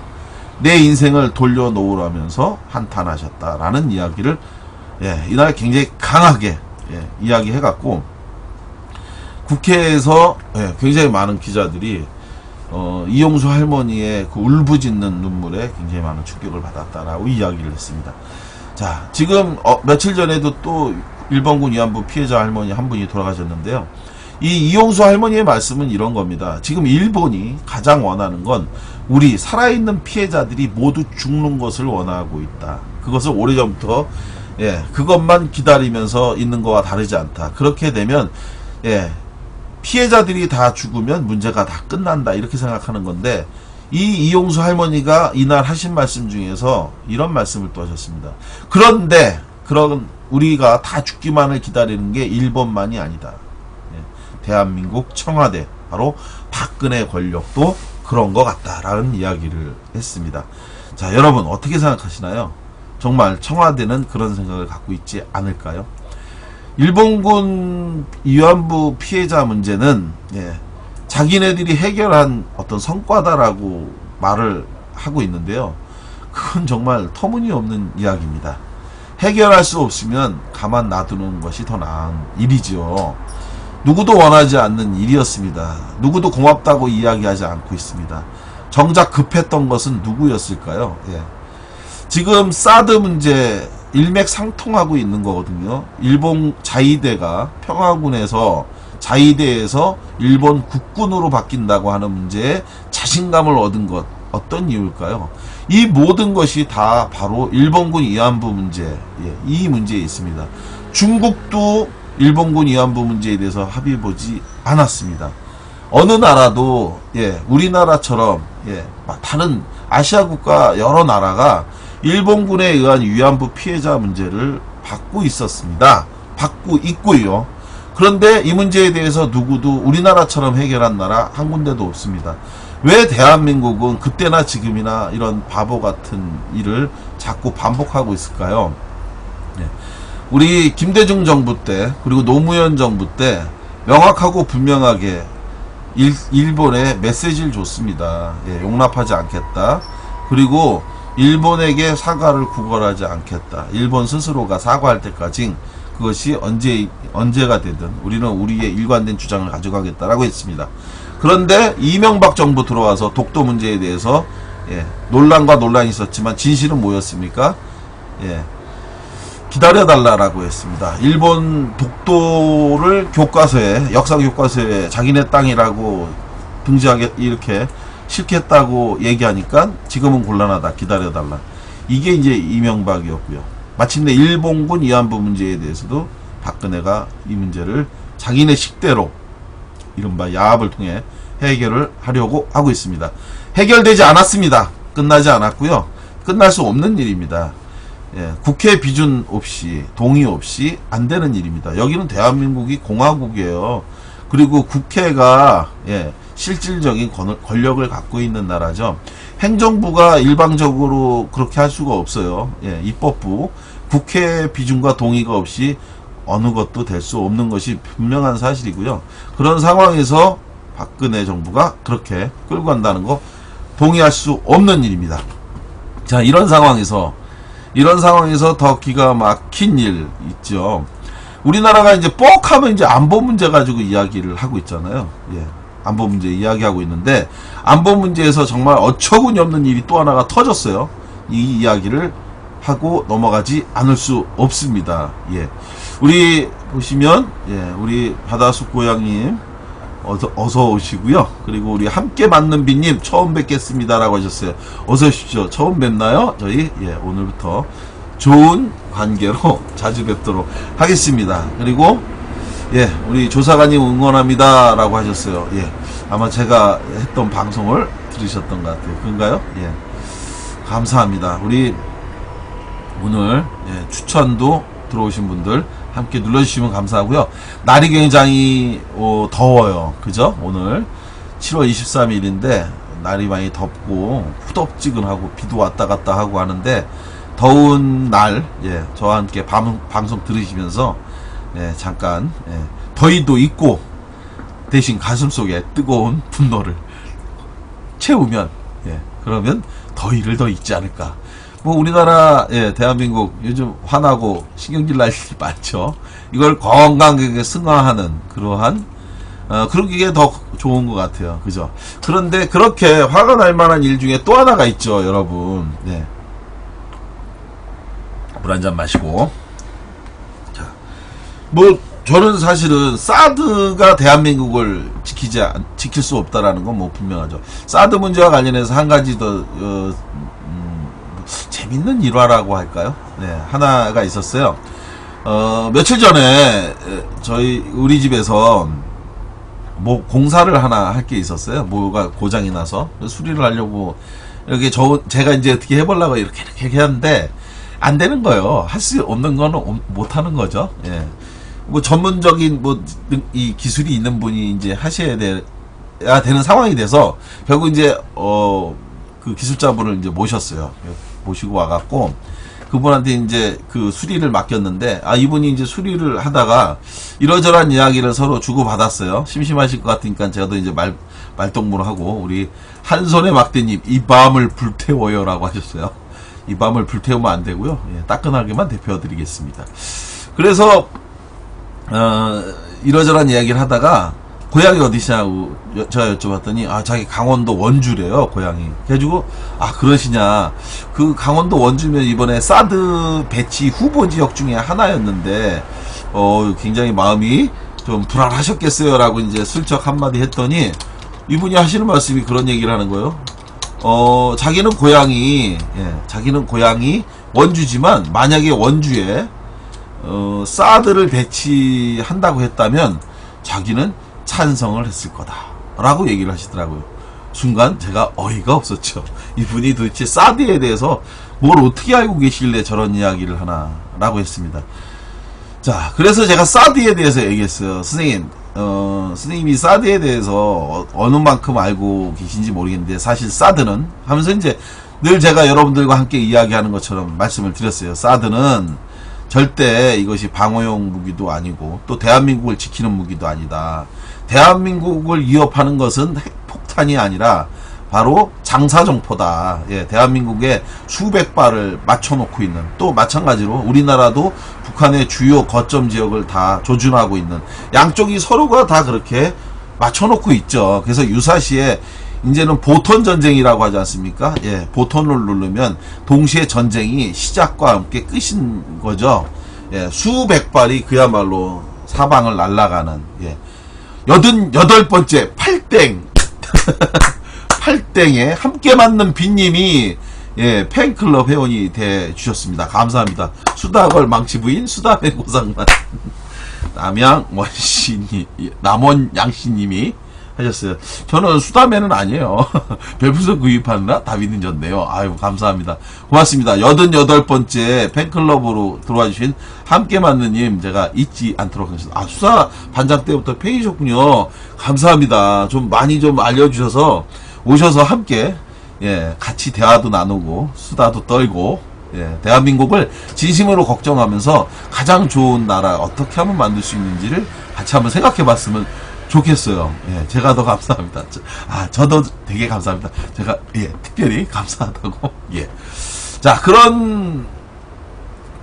[SPEAKER 1] 내 인생을 돌려놓으라면서 한탄하셨다라는 이야기를, 예, 이날 굉장히 강하게, 예, 이야기해갖고 국회에서, 예, 굉장히 많은 기자들이 이용수 할머니의 그 울부짖는 눈물에 굉장히 많은 충격을 받았다라고 이야기를 했습니다. 자, 지금 며칠 전에도 또 일본군 위안부 피해자 할머니 한 분이 돌아가셨는데요. 이 이용수 할머니의 말씀은 이런 겁니다. 지금 일본이 가장 원하는 건 우리 살아있는 피해자들이 모두 죽는 것을 원하고 있다. 그것을 오래전부터, 예, 그것만 기다리면서 있는 거와 다르지 않다. 그렇게 되면, 예, 피해자들이 다 죽으면 문제가 다 끝난다 이렇게 생각하는 건데, 이 이용수 할머니가 이날 하신 말씀 중에서 이런 말씀을 또 하셨습니다. 그런데 그런 우리가 다 죽기만을 기다리는 게 일본만이 아니다. 예, 대한민국 청와대, 바로 박근혜 권력도 그런 것 같다라는 이야기를 했습니다. 자, 여러분 어떻게 생각하시나요? 정말 청와대는 그런 생각을 갖고 있지 않을까요? 일본군 위안부 피해자 문제는, 예, 자기네들이 해결한 어떤 성과다라고 말을 하고 있는데요. 그건 정말 터무니없는 이야기입니다. 해결할 수 없으면 가만 놔두는 것이 더 나은 일이죠. 누구도 원하지 않는 일이었습니다. 누구도 고맙다고 이야기하지 않고 있습니다. 정작 급했던 것은 누구였을까요? 예. 지금 사드 문제 일맥상통하고 있는 거거든요. 일본 자위대가 평화군에서, 자위대에서 일본 국군으로 바뀐다고 하는 문제에 자신감을 얻은 것, 어떤 이유일까요? 이 모든 것이 다 바로 일본군 위안부 문제, 예, 이 문제에 있습니다. 중국도 일본군 위안부 문제에 대해서 합의 보지 않았습니다. 어느 나라도, 예, 우리나라처럼, 예, 다른 아시아 국가 여러 나라가 일본군에 의한 위안부 피해자 문제를 받고 있었습니다. 받고 있고요. 그런데 이 문제에 대해서 누구도 우리나라처럼 해결한 나라 한 군데도 없습니다. 왜 대한민국은 그때나 지금이나 이런 바보 같은 일을 자꾸 반복하고 있을까요? 네. 우리 김대중 정부 때, 그리고 노무현 정부 때 명확하고 분명하게 일본에 메시지를 줬습니다. 예, 용납하지 않겠다. 그리고 일본에게 사과를 구걸하지 않겠다. 일본 스스로가 사과할 때까지 그것이 언제가 되든 우리는 우리의 일관된 주장을 가져가겠다라고 했습니다. 그런데 이명박 정부 들어와서 독도 문제에 대해서 논란과 논란이 있었지만 진실은 뭐였습니까? 기다려달라라고 했습니다. 일본 독도를 교과서에, 역사 교과서에 자기네 땅이라고 등재하게 이렇게 싫겠다고 얘기하니까 지금은 곤란하다. 기다려달라. 이게 이제 이명박이었고요. 마침내 일본군 위안부 문제에 대해서도 박근혜가 이 문제를 자기네 식대로 이른바 야합을 통해 해결을 하려고 하고 있습니다. 해결되지 않았습니다. 끝나지 않았고요. 끝날 수 없는 일입니다. 국회 비준 없이, 동의 없이 안 되는 일입니다. 여기는 대한민국이 공화국이에요. 그리고 국회가 실질적인 권력을 갖고 있는 나라죠. 행정부가 일방적으로 그렇게 할 수가 없어요. 입법부, 국회 비준과 동의가 없이 어느 것도 될 수 없는 것이 분명한 사실이고요. 그런 상황에서 박근혜 정부가 그렇게 끌고 간다는 거 동의할 수 없는 일입니다. 자, 이런 상황에서 더 기가 막힌 일 있죠. 우리나라가 이제 뻑하면 이제 안보 문제 가지고 이야기를 하고 있잖아요. 안보 문제 이야기하고 있는데, 안보 문제에서 정말 어처구니 없는 일이 또 하나가 터졌어요. 이 이야기를 하고 넘어가지 않을 수 없습니다. 우리 보시면, 우리 바다숲 고양님, 어서 오시고요. 그리고 우리 함께 맞는 비님 처음 뵙겠습니다라고 하셨어요. 어서 오십시오. 처음 뵙나요? 저희 오늘부터 좋은 관계로 자주 뵙도록 하겠습니다. 그리고 우리 조사관님 응원합니다라고 하셨어요. 아마 제가 했던 방송을 들으셨던 것 같아요. 그런가요? 감사합니다. 우리 오늘 추천도 들어오신 분들 함께 눌러주시면 감사하고요. 날이 굉장히 더워요. 그죠? 오늘 7월 23일인데 날이 많이 덥고 후덥지근하고 비도 왔다 갔다 하고 하는데, 더운 날 저와 함께 방송 들으시면서 잠깐 더위도 있고 대신 가슴속에 뜨거운 분노를 채우면 그러면 더위를 더 잊지 않을까. 뭐 우리나라 대한민국 요즘 화나고 신경질 날 일이 많죠. 이걸 건강하게 승화하는 그러한 그러기에 더 좋은 것 같아요. 그죠? 그런데 그렇게 화가 날 만한 일 중에 또 하나가 있죠, 여러분. 물 한 잔 마시고. 자, 뭐 저는 사실은 사드가 대한민국을 지킬 수 없다라는 건 뭐 분명하죠. 사드 문제와 관련해서 한 가지 더 재밌는 일화라고 할까요? 하나가 있었어요. 며칠 전에 우리 집에서 뭐 공사를 하나 할 게 있었어요. 뭐가 고장이 나서 수리를 하려고 이렇게 제가 이제 어떻게 해보려고 이렇게 하는데 안 되는 거예요. 할 수 없는 거는 못 하는 거죠. 뭐 전문적인 이 기술이 있는 분이 이제 하셔야 되는 상황이 돼서 결국 이제 그 기술자분을 이제 모셨어요. 모시고 와갖고 그분한테 이제 그 수리를 맡겼는데, 이분이 이제 수리를 하다가 이러저러한 이야기를 서로 주고받았어요. 심심하실 것 같으니까 저도 이제 말동무를 하고, 우리 한 손에 막대님 이 밤을 불태워요라고 하셨어요. 이 밤을 불태우면 안 되고요. 따끈하게만 대표드리겠습니다. 그래서 이러저러한 이야기를 하다가 고향이 어디시냐고 제가 여쭤봤더니 자기 강원도 원주래요, 고향이. 그래가지고 그러시냐, 그 강원도 원주면 이번에 사드 배치 후보 지역 중에 하나였는데 굉장히 마음이 좀 불안하셨겠어요 라고 이제 슬쩍 한마디 했더니, 이분이 하시는 말씀이 그런 얘기를 하는 거예요. 자기는 고향이 원주지만 만약에 원주에 사드를 배치한다고 했다면 자기는 찬성을 했을 거다 라고 얘기를 하시더라고요. 순간 제가 어이가 없었죠. 이분이 도대체 사드에 대해서 뭘 어떻게 알고 계시길래 저런 이야기를 하나 라고 했습니다. 자, 그래서 제가 사드에 대해서 얘기했어요. 선생님, 선생님이 사드에 대해서 어느 만큼 알고 계신지 모르겠는데, 사실 사드는 하면서 이제 늘 제가 여러분들과 함께 이야기하는 것처럼 말씀을 드렸어요. 사드는 절대 이것이 방어용 무기도 아니고 또 대한민국을 지키는 무기도 아니다. 대한민국을 위협하는 것은 핵폭탄이 아니라 바로 장사정포다. 예, 대한민국에 수백 발을 맞춰놓고 있는, 또 마찬가지로 우리나라도 북한의 주요 거점 지역을 다 조준하고 있는, 양쪽이 서로가 다 그렇게 맞춰놓고 있죠. 그래서 유사시에 이제는 보턴 전쟁이라고 하지 않습니까? 예, 보턴을 누르면 동시에 전쟁이 시작과 함께 끝인 거죠. 예, 수백 발이 그야말로 사방을 날아가는, 예, 88번째 팔땡 팔땡에 함께 맞는 빈님이, 예, 팬클럽 회원이 돼 주셨습니다. 감사합니다. 수다걸 망치 부인 수다맨 고상만 남양 원씨님, 남원 양씨님이 하셨어요. 저는 수다맨은 아니에요. 별풍선 구입하느라 답이는 졌네요. 아유, 감사합니다. 고맙습니다. 88번째 팬클럽으로 들어와 주신 함께 맞는님, 제가 잊지 않도록 하겠습니다. 아, 수사 반장 때부터 팬이셨군요. 감사합니다. 좀 많이 좀 알려주셔서 오셔서 함께, 예, 같이 대화도 나누고 수다도 떨고, 예, 대한민국을 진심으로 걱정하면서 가장 좋은 나라 어떻게 하면 만들 수 있는지를 같이 한번 생각해 봤으면 좋겠어요. 예, 제가 더 감사합니다. 저도 되게 감사합니다. 제가, 예, 특별히 감사하다고. 예. 자,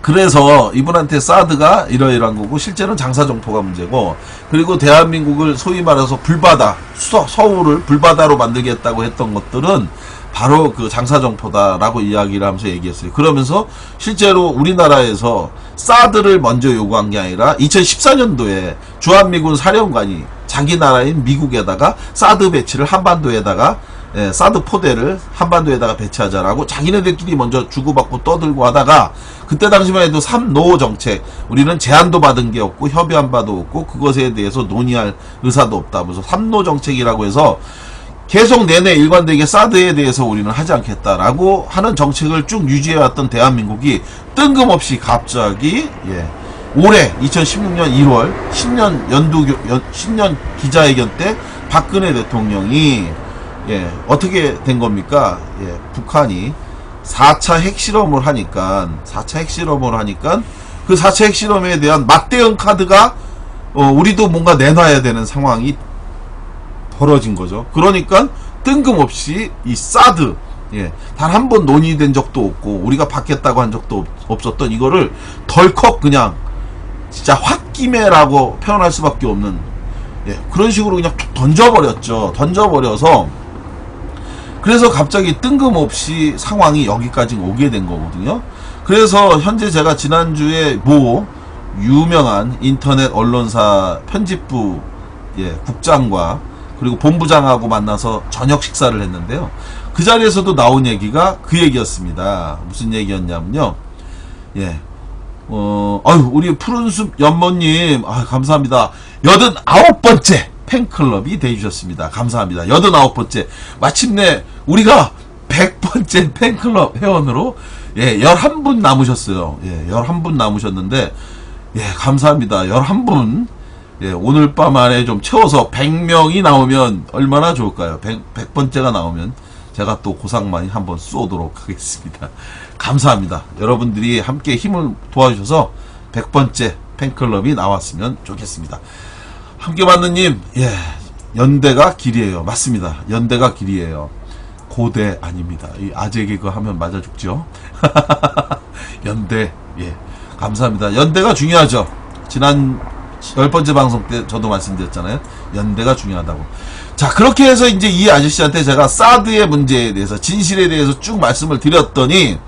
[SPEAKER 1] 그래서 이분한테 사드가 이러이러한 거고, 실제로는 장사정포가 문제고, 그리고 대한민국을 소위 말해서 불바다, 서울을 불바다로 만들겠다고 했던 것들은 바로 그 장사정포다라고 이야기를 하면서 얘기했어요. 그러면서 실제로 우리나라에서 사드를 먼저 요구한 게 아니라 2014년도에 주한미군 사령관이 자기 나라인 미국에다가 사드 배치를 한반도에다가, 예, 사드 포대를 한반도에다가 배치하자라고 자기네들끼리 먼저 주고받고 떠들고 하다가, 그때 당시만 해도 3노 정책, 우리는 제안도 받은 게 없고 협의한 바도 없고 그것에 대해서 논의할 의사도 없다, 무슨 3노 정책이라고 해서 계속 내내 일관되게 사드에 대해서 우리는 하지 않겠다라고 하는 정책을 쭉 유지해왔던 대한민국이 뜬금없이 갑자기, 예, 올해 2016년 1월 신년 기자회견 때 박근혜 대통령이, 예, 어떻게 된 겁니까? 예, 북한이 4차 핵실험을 하니까 그 4차 핵실험에 대한 맞대응 카드가, 우리도 뭔가 내놔야 되는 상황이 벌어진 거죠. 그러니까 뜬금없이 이 사드, 예, 단 한 번 논의된 적도 없고 우리가 받겠다고 한 적도 없었던 이거를 덜컥 그냥 진짜 홧김에라고 표현할 수밖에 없는, 예, 그런 식으로 그냥 던져버렸죠. 던져버려서 그래서 갑자기 뜬금없이 상황이 여기까지 오게 된 거거든요. 그래서 현재 제가 지난주에 유명한 인터넷 언론사 편집부, 예, 국장과 그리고 본부장하고 만나서 저녁 식사를 했는데요. 그 자리에서도 나온 얘기가 그 얘기였습니다. 무슨 얘기였냐면요. 예. 우리 푸른숲 연모님, 감사합니다. 89번째 팬클럽이 돼주셨습니다. 감사합니다. 89번째. 마침내 우리가 100번째 팬클럽 회원으로, 예, 11분 남으셨어요. 예, 11분 남으셨는데, 예, 감사합니다. 11분. 예, 오늘 밤 안에 좀 채워서 100명이 나오면 얼마나 좋을까요? 100번째가 나오면 제가 또 고상만이 한번 쏘도록 하겠습니다. 감사합니다. 여러분들이 함께 힘을 도와주셔서 100번째 팬클럽이 나왔으면 좋겠습니다. 함께 만느님, 예, 연대가 길이에요. 맞습니다. 연대가 길이에요. 고대 아닙니다. 이 아재 개그 하면 맞아 죽죠. 연대, 예, 감사합니다. 연대가 중요하죠. 지난 10번째 방송 때 저도 말씀드렸잖아요. 연대가 중요하다고. 자, 그렇게 해서 이제 이 아저씨한테 제가 사드의 문제에 대해서, 진실에 대해서 쭉 말씀을 드렸더니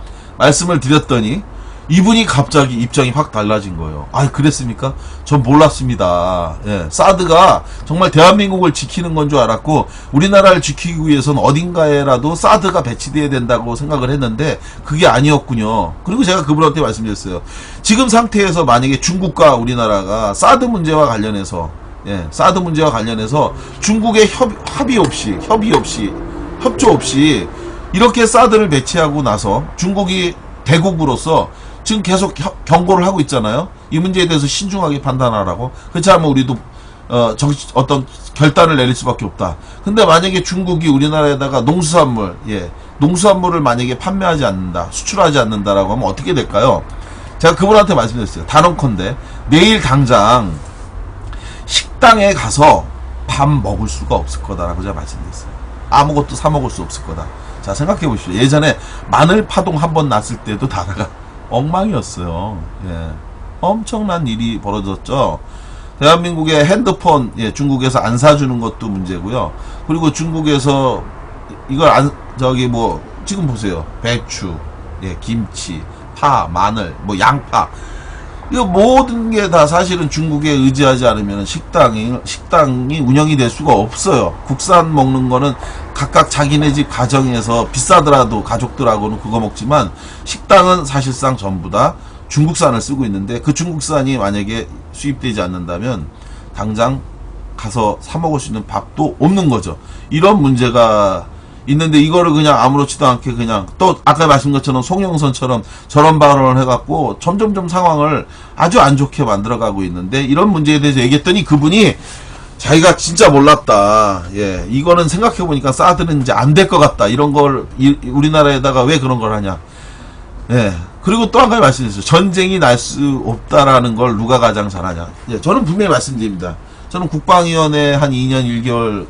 [SPEAKER 1] 이분이 갑자기 입장이 확 달라진 거예요. 그랬습니까? 전 몰랐습니다. 예, 사드가 정말 대한민국을 지키는 건 줄 알았고, 우리나라를 지키기 위해서는 어딘가에라도 사드가 배치돼야 된다고 생각을 했는데 그게 아니었군요. 그리고 제가 그분한테 말씀드렸어요. 지금 상태에서 만약에 중국과 우리나라가 사드 문제와 관련해서, 예, 사드 문제와 관련해서 중국의 협조 없이 이렇게 사드를 배치하고 나서 중국이 대국으로서 지금 계속 경고를 하고 있잖아요. 이 문제에 대해서 신중하게 판단하라고. 그렇지 않으면 우리도 어떤 결단을 내릴 수밖에 없다. 근데 만약에 중국이 우리나라에다가 농수산물, 농수산물을 만약에 판매하지 않는다, 수출하지 않는다라고 하면 어떻게 될까요? 제가 그분한테 말씀드렸어요. 단언컨대 내일 당장 식당에 가서 밥 먹을 수가 없을 거다라고 제가 말씀드렸어요. 아무것도 사 먹을 수 없을 거다. 자, 생각해 보십시오. 예전에 마늘 파동 한번 났을 때도 나라가 엉망이었어요. 엄청난 일이 벌어졌죠. 대한민국의 핸드폰, 중국에서 안 사주는 것도 문제고요. 그리고 중국에서 이걸 지금 보세요. 배추, 김치, 파, 마늘, 양파. 이거 모든 게 다 사실은 중국에 의지하지 않으면 식당이 운영이 될 수가 없어요. 국산 먹는 거는 각각 자기네 집 가정에서 비싸더라도 가족들하고는 그거 먹지만, 식당은 사실상 전부 다 중국산을 쓰고 있는데, 그 중국산이 만약에 수입되지 않는다면 당장 가서 사 먹을 수 있는 밥도 없는 거죠. 이런 문제가 있는데, 이거를 그냥 아무렇지도 않게 그냥 또 아까 말씀드린 것처럼 송영선처럼 저런 발언을 해갖고 점점점 상황을 아주 안 좋게 만들어가고 있는데, 이런 문제에 대해서 얘기했더니 그분이 자기가 진짜 몰랐다. 이거는 생각해보니까 사드는 이제 안 될 것 같다. 이런 걸 우리나라에다가 왜 그런 걸 하냐. 그리고 또 한 가지 말씀드렸어요. 전쟁이 날 수 없다라는 걸 누가 가장 잘하냐. 저는 분명히 말씀드립니다. 저는 국방위원회 한 2년 1개월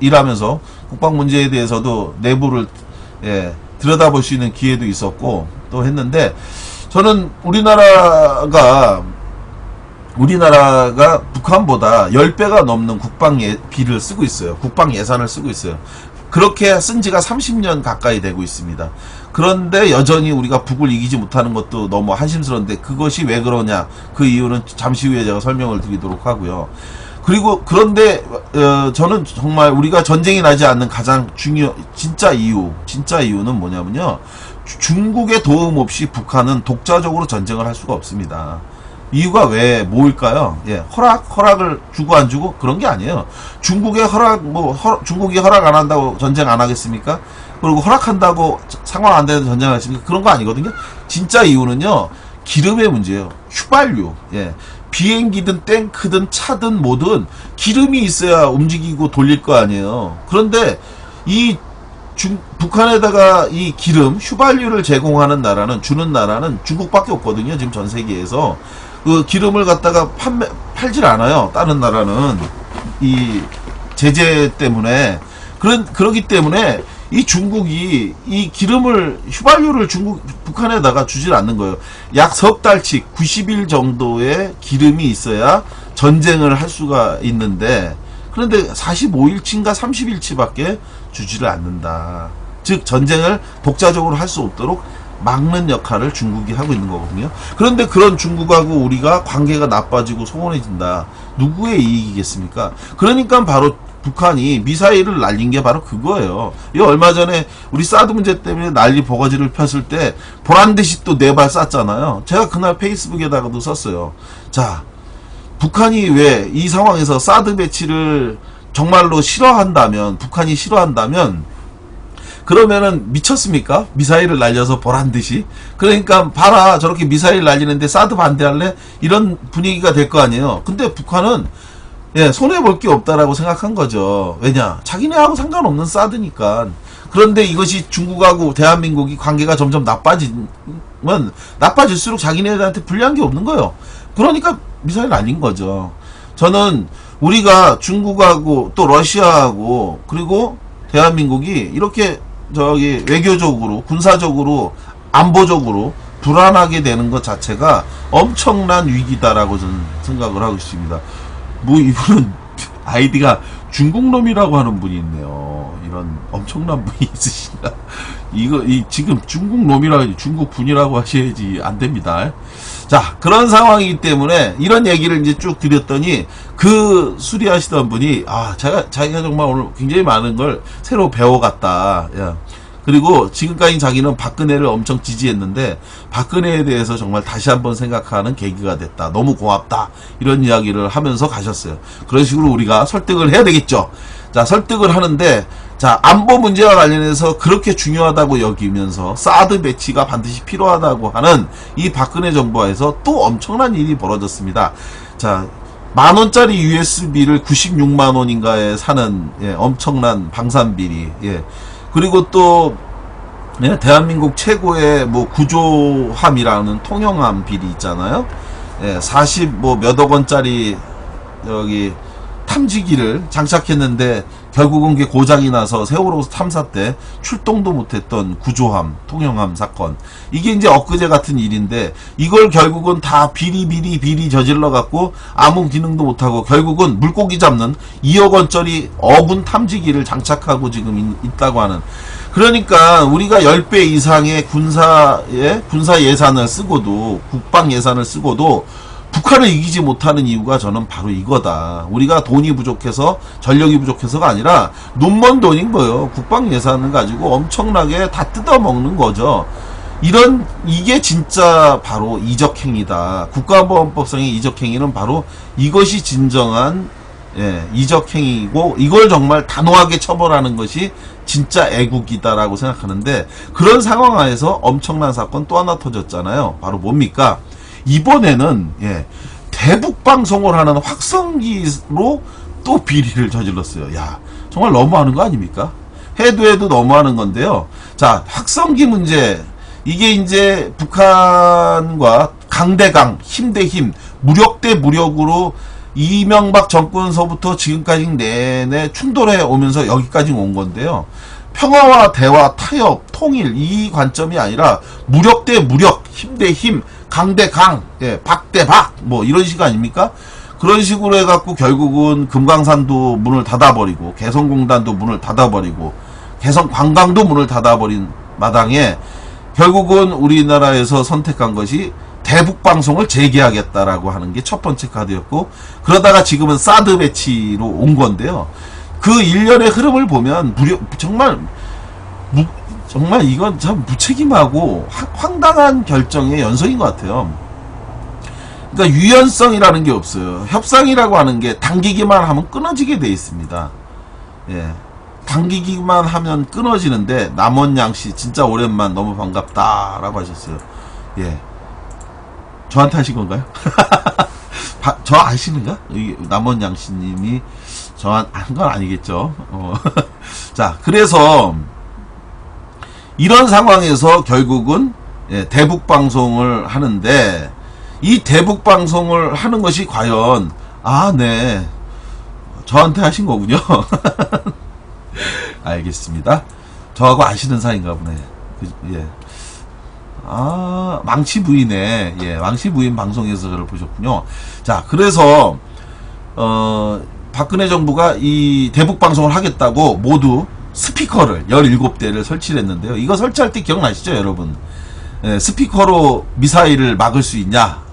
[SPEAKER 1] 일하면서 국방 문제에 대해서도 내부를 들여다볼 수 있는 기회도 있었고 또 했는데, 저는 우리나라가 북한보다 10배가 넘는 국방비를 쓰고 있어요. 국방 예산을 쓰고 있어요. 그렇게 쓴 지가 30년 가까이 되고 있습니다. 그런데 여전히 우리가 북을 이기지 못하는 것도 너무 한심스러운데, 그것이 왜 그러냐, 그 이유는 잠시 후에 제가 설명을 드리도록 하고요. 그런데 저는 정말 우리가 전쟁이 나지 않는 가장 진짜 이유는 뭐냐면요, 중국의 도움 없이 북한은 독자적으로 전쟁을 할 수가 없습니다. 이유가 뭘까요? 허락을 주고 안 주고 그런 게 아니에요. 중국이 허락 안 한다고 전쟁 안 하겠습니까? 그리고 허락한다고 상황 안 되는 전쟁을 하겠습니까? 그런 거 아니거든요. 진짜 이유는요, 기름의 문제예요. 휘발유. 비행기든 탱크든 차든 뭐든 기름이 있어야 움직이고 돌릴 거 아니에요. 그런데 북한에다가 이 기름, 휘발유를 주는 나라는 중국밖에 없거든요. 지금 전 세계에서. 그 기름을 갖다가 팔질 않아요. 다른 나라는. 이 제재 때문에. 그러기 때문에 이 중국이 이 휘발유를 북한에다가 주질 않는 거예요. 약 석 달치, 90일 정도의 기름이 있어야 전쟁을 할 수가 있는데, 그런데 45일치인가 30일치밖에 주지를 않는다. 즉, 전쟁을 독자적으로 할 수 없도록 막는 역할을 중국이 하고 있는 거거든요. 그런데 그런 중국하고 우리가 관계가 나빠지고 소원해진다. 누구의 이익이겠습니까? 그러니까 바로 북한이 미사일을 날린 게 바로 그거예요. 이 얼마 전에 우리 사드 문제 때문에 난리 버거지를 폈을 때 보란듯이 또 4발 쐈잖아요. 제가 그날 페이스북에다가도 썼어요. 자, 북한이 왜 이 상황에서 사드 배치를 정말로 북한이 싫어한다면 그러면은 미쳤습니까? 미사일을 날려서 보란듯이. 그러니까 봐라, 저렇게 미사일 날리는데 사드 반대할래? 이런 분위기가 될 거 아니에요. 근데 북한은 손해볼 게 없다라고 생각한 거죠. 왜냐? 자기네하고 상관없는 사드니까. 그런데 이것이 중국하고 대한민국이 관계가 점점 나빠질수록 자기네들한테 불리한 게 없는 거예요. 그러니까 미사일 날린 거죠. 저는 우리가 중국하고 또 러시아하고 그리고 대한민국이 이렇게 외교적으로, 군사적으로, 안보적으로 불안하게 되는 것 자체가 엄청난 위기다라고 저는 생각을 하고 있습니다. 이분은 아이디가 중국놈이라고 하는 분이 있네요. 이런 엄청난 분이 있으신가? 지금 중국놈이라고, 중국분이라고 하셔야지 안 됩니다. 자, 그런 상황이기 때문에 이런 얘기를 이제 쭉 드렸더니 그 수리하시던 분이 자기가 정말 오늘 굉장히 많은 걸 새로 배워갔다. 그리고 지금까지 자기는 박근혜를 엄청 지지했는데 박근혜에 대해서 정말 다시 한번 생각하는 계기가 됐다. 너무 고맙다. 이런 이야기를 하면서 가셨어요. 그런 식으로 우리가 설득을 해야 되겠죠. 자, 설득을 하는데, 자, 안보 문제와 관련해서 그렇게 중요하다고 여기면서 사드 배치가 반드시 필요하다고 하는 이 박근혜 정부에서 또 엄청난 일이 벌어졌습니다. 자, 10,000원짜리 USB를 96만원인가에 사는, 예, 엄청난 방산비리, 예. 그리고 또, 예, 대한민국 최고의 뭐 구조함이라는 통영함 비리 있잖아요. 예, 40 뭐 몇억 원짜리 여기 탐지기를 장착했는데 결국은 그게 고장이 나서 세월호 탐사 때 출동도 못했던 구조함, 통영함 사건. 이게 이제 엊그제 같은 일인데 이걸 결국은 다 비리 저질러 갖고 아무 기능도 못하고 결국은 물고기 잡는 2억 원짜리 어군 탐지기를 장착하고 지금 있다고 하는. 그러니까 우리가 10배 이상의 군사 예산을 쓰고도, 국방 예산을 쓰고도 북한을 이기지 못하는 이유가 저는 바로 이거다. 우리가 돈이 부족해서, 전력이 부족해서가 아니라 눈먼 돈인 거예요. 국방 예산을 가지고 엄청나게 다 뜯어먹는 거죠. 이게 진짜 바로 이적행위다. 국가보안법상의 이적행위는 바로 이것이 진정한, 예, 이적행위고, 이걸 정말 단호하게 처벌하는 것이 진짜 애국이다라고 생각하는데, 그런 상황 하에서 엄청난 사건 또 하나 터졌잖아요. 바로 뭡니까? 이번에는, 예, 대북방송을 하는 확성기로 또 비리를 저질렀어요. 야, 정말 너무하는 거 아닙니까? 해도 너무하는 건데요. 자, 확성기 문제. 이게 이제 북한과 강대강, 힘 대 힘, 무력 대 무력으로 이명박 정권서부터 지금까지 내내 충돌해 오면서 여기까지 온 건데요. 평화와 대화, 타협, 통일, 이 관점이 아니라 무력 대 무력, 힘 대 힘, 강 대 강, 예, 박 대 박, 뭐 이런 식 아닙니까? 그런 식으로 해갖고 결국은 금강산도 문을 닫아버리고, 개성공단도 문을 닫아버리고, 개성관광도 문을 닫아버린 마당에 결국은 우리나라에서 선택한 것이 대북방송을 재개하겠다라고 하는 게 첫 번째 카드였고, 그러다가 지금은 사드 배치로 온 건데요. 그 일련의 흐름을 보면 정말 이건 참 무책임하고 황당한 결정의 연속인 것 같아요. 그러니까 유연성이라는 게 없어요. 협상이라고 하는 게 당기기만 하면 끊어지게 돼 있습니다. 예. 당기기만 하면 끊어지는데, 남원양씨 진짜 오랜만, 너무 반갑다라고 하셨어요. 예. 저한테 하신 건가요? 저 아시는가? 남원양씨님이 저한 건 아니겠죠. 자, 그래서 이런 상황에서 결국은, 예, 대북방송을 하는데, 이 대북방송을 하는 것이 과연, 네, 저한테 하신 거군요. 알겠습니다. 저하고 아시는 사이인가 보네. 예. 망치 부인의, 예, 망치 부인 방송에서 저를 보셨군요. 자, 그래서, 박근혜 정부가 이 대북방송을 하겠다고 모두 스피커를 17대를 설치를 했는데요. 이거 설치할 때 기억나시죠, 여러분? 예, 스피커로 미사일을 막을 수 있냐?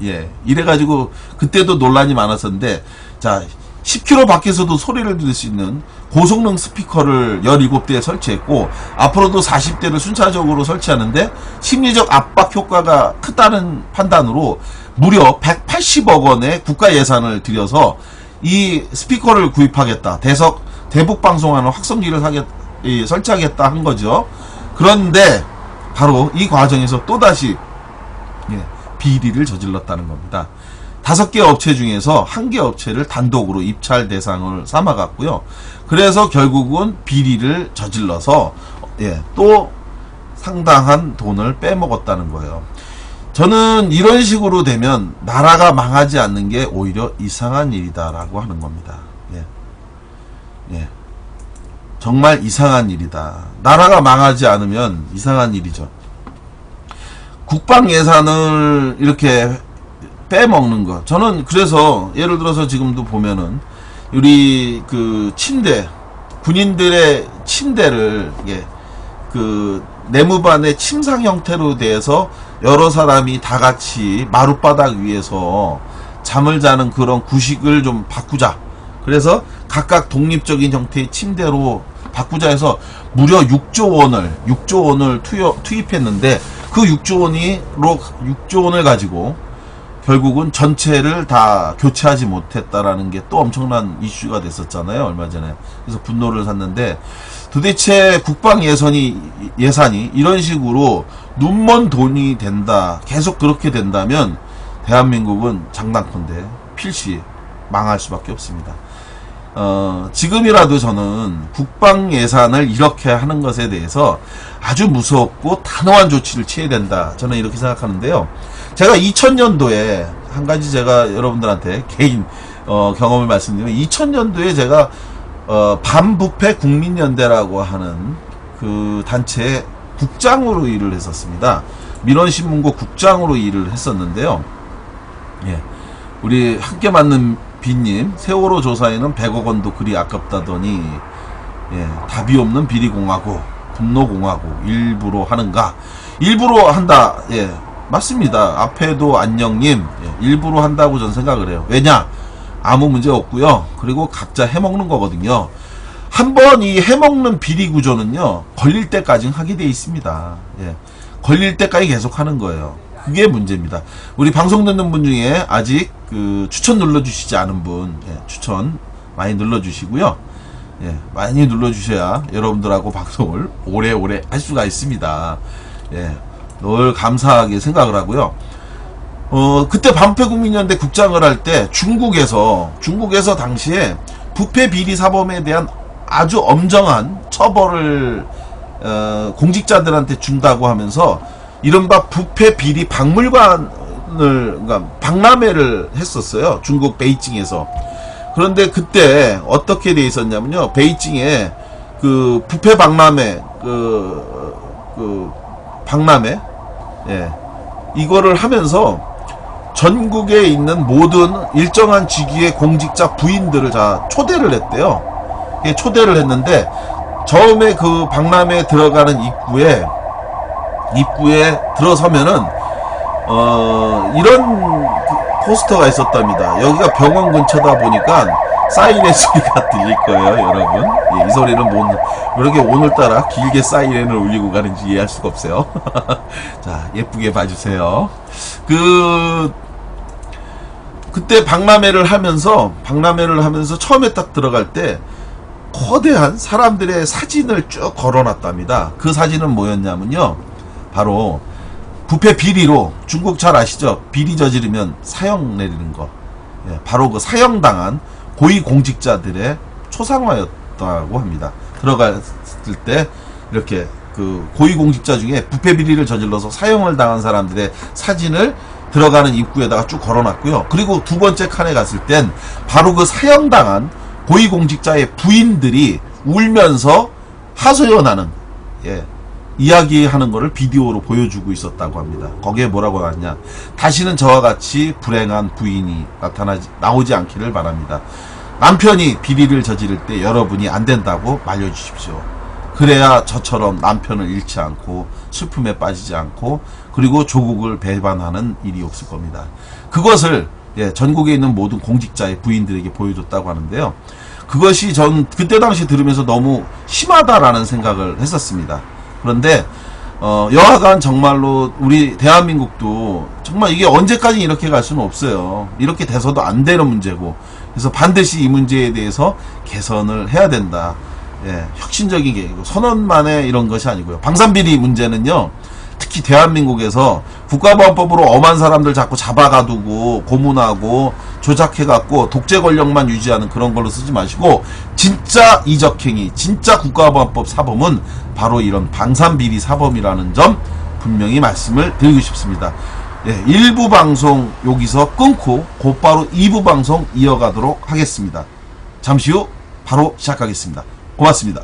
[SPEAKER 1] 예, 이래가지고 그때도 논란이 많았었는데, 자, 10km 밖에서도 소리를 들을 수 있는 고성능 스피커를 17대에 설치했고, 앞으로도 40대를 순차적으로 설치하는데 심리적 압박 효과가 크다는 판단으로 무려 180억 원의 국가 예산을 들여서 이 스피커를 구입하겠다, 대북 방송하는 확성기를 설치하겠다 한 거죠. 그런데 바로 이 과정에서 또다시, 예, 비리를 저질렀다는 겁니다. 5개 업체 중에서 1개 업체를 단독으로 입찰 대상을 삼아갔고요. 그래서 결국은 비리를 저질러서, 예, 또 상당한 돈을 빼먹었다는 거예요. 저는 이런 식으로 되면 나라가 망하지 않는 게 오히려 이상한 일이다라고 하는 겁니다. 예. 예. 정말 이상한 일이다. 나라가 망하지 않으면 이상한 일이죠. 국방 예산을 이렇게 빼먹는 거. 저는 그래서 예를 들어서 지금도 보면은 우리 그 침대, 군인들의 침대를, 예, 그 내무반의 침상 형태로 돼서 여러 사람이 다 같이 마룻바닥 위에서 잠을 자는 그런 구식을 좀 바꾸자. 그래서 각각 독립적인 형태의 침대로 바꾸자 해서 무려 6조 원을 투입했는데, 그 6조 원을 가지고 결국은 전체를 다 교체하지 못했다라는 게 또 엄청난 이슈가 됐었잖아요, 얼마 전에. 그래서 분노를 샀는데, 도대체 국방 예산이 이런 식으로 눈먼 돈이 된다, 계속 그렇게 된다면 대한민국은 장단컨대 필시 망할 수밖에 없습니다. 지금이라도 저는 국방 예산을 이렇게 하는 것에 대해서 아주 무섭고 단호한 조치를 취해야 된다. 저는 이렇게 생각하는데요. 제가 2000년도에 한 가지 제가 여러분들한테 개인 경험을 말씀드리면 2000년도에 제가 반부패 국민연대라고 하는 그 단체의 국장으로 일을 했었습니다. 민원신문고 국장으로 일을 했었는데요. 예, 우리 함께 맞는 비님, 세월호 조사에는 100억 원도 그리 아깝다더니 예, 답이 없는 비리공화국, 분노공화국 일부러 하는가? 일부러 한다. 예, 맞습니다. 앞에도 안녕님 예, 일부러 한다고 저는 생각을 해요. 왜냐? 아무 문제 없고요. 그리고 각자 해먹는 거거든요. 한번 이 해먹는 비리 구조는요, 걸릴 때까지 하게 돼 있습니다. 예, 걸릴 때까지 계속 하는 거예요. 그게 문제입니다. 우리 방송 듣는 분 중에 아직 그 추천 눌러주시지 않은 분, 예, 추천 많이 눌러주시고요. 예, 많이 눌러주셔야 여러분들하고 방송을 오래오래 할 수가 있습니다. 예, 늘 감사하게 생각을 하고요. 그때 반부패국민연대 국장을 할 때 중국에서 당시에 부패 비리 사범에 대한 아주 엄정한 처벌을 공직자들한테 준다고 하면서 이른바 부패 비리 박물관을, 그러니까 박람회를 했었어요. 중국 베이징에서. 그런데 그때 어떻게 돼 있었냐면요. 베이징에 그 부패 박람회, 그 박람회, 예, 이거를 하면서 전국에 있는 모든 일정한 직위의 공직자 부인들을 다 초대를 했대요. 예, 초대를 했는데 처음에 그 박람회에 들어가는 입구에 들어서면은 이런 포스터가 있었답니다. 여기가 병원 근처다 보니까 사이렌 소리가 들릴 거예요, 여러분. 예, 이 소리는 왜 이렇게 오늘따라 길게 사이렌을 울리고 가는지 이해할 수가 없어요. 자, 예쁘게 봐주세요. 그때 박람회를 하면서 처음에 딱 들어갈 때 거대한 사람들의 사진을 쭉 걸어놨답니다. 그 사진은 뭐였냐면요, 바로 부패 비리로, 중국 잘 아시죠? 비리 저지르면 사형 내리는 거. 예, 바로 그 사형당한 고위공직자들의 초상화였다고 합니다. 들어갔을 때 이렇게 그 고위공직자 중에 부패 비리를 저질러서 사형을 당한 사람들의 사진을 들어가는 입구에다가 쭉 걸어놨고요. 그리고 두 번째 칸에 갔을 땐 바로 그 사형당한 고위공직자의 부인들이 울면서 하소연하는, 예, 이야기하는 거를 비디오로 보여주고 있었다고 합니다. 거기에 뭐라고 나왔냐? 다시는 저와 같이 불행한 부인이 나오지 않기를 바랍니다. 남편이 비리를 저지를 때 여러분이 안 된다고 말려주십시오. 그래야 저처럼 남편을 잃지 않고 슬픔에 빠지지 않고 그리고 조국을 배반하는 일이 없을 겁니다. 그것을, 예, 전국에 있는 모든 공직자의 부인들에게 보여줬다고 하는데요. 그것이 전 그때 당시 들으면서 너무 심하다라는 생각을 했었습니다. 그런데 여하간 정말로 우리 대한민국도 정말 이게 언제까지 이렇게 갈 수는 없어요. 이렇게 돼서도 안 되는 문제고, 그래서 반드시 이 문제에 대해서 개선을 해야 된다. 예, 혁신적인 게 선언만의 이런 것이 아니고요. 방산비리 문제는요, 특히 대한민국에서 국가보안법으로 엄한 사람들 자꾸 잡아가두고 고문하고 조작해갖고 독재 권력만 유지하는 그런 걸로 쓰지 마시고, 진짜 이적행위, 진짜 국가보안법 사범은 바로 이런 방산비리 사범이라는 점 분명히 말씀을 드리고 싶습니다. 예, 1부 방송 여기서 끊고 곧바로 2부 방송 이어가도록 하겠습니다. 잠시 후 바로 시작하겠습니다. 고맙습니다.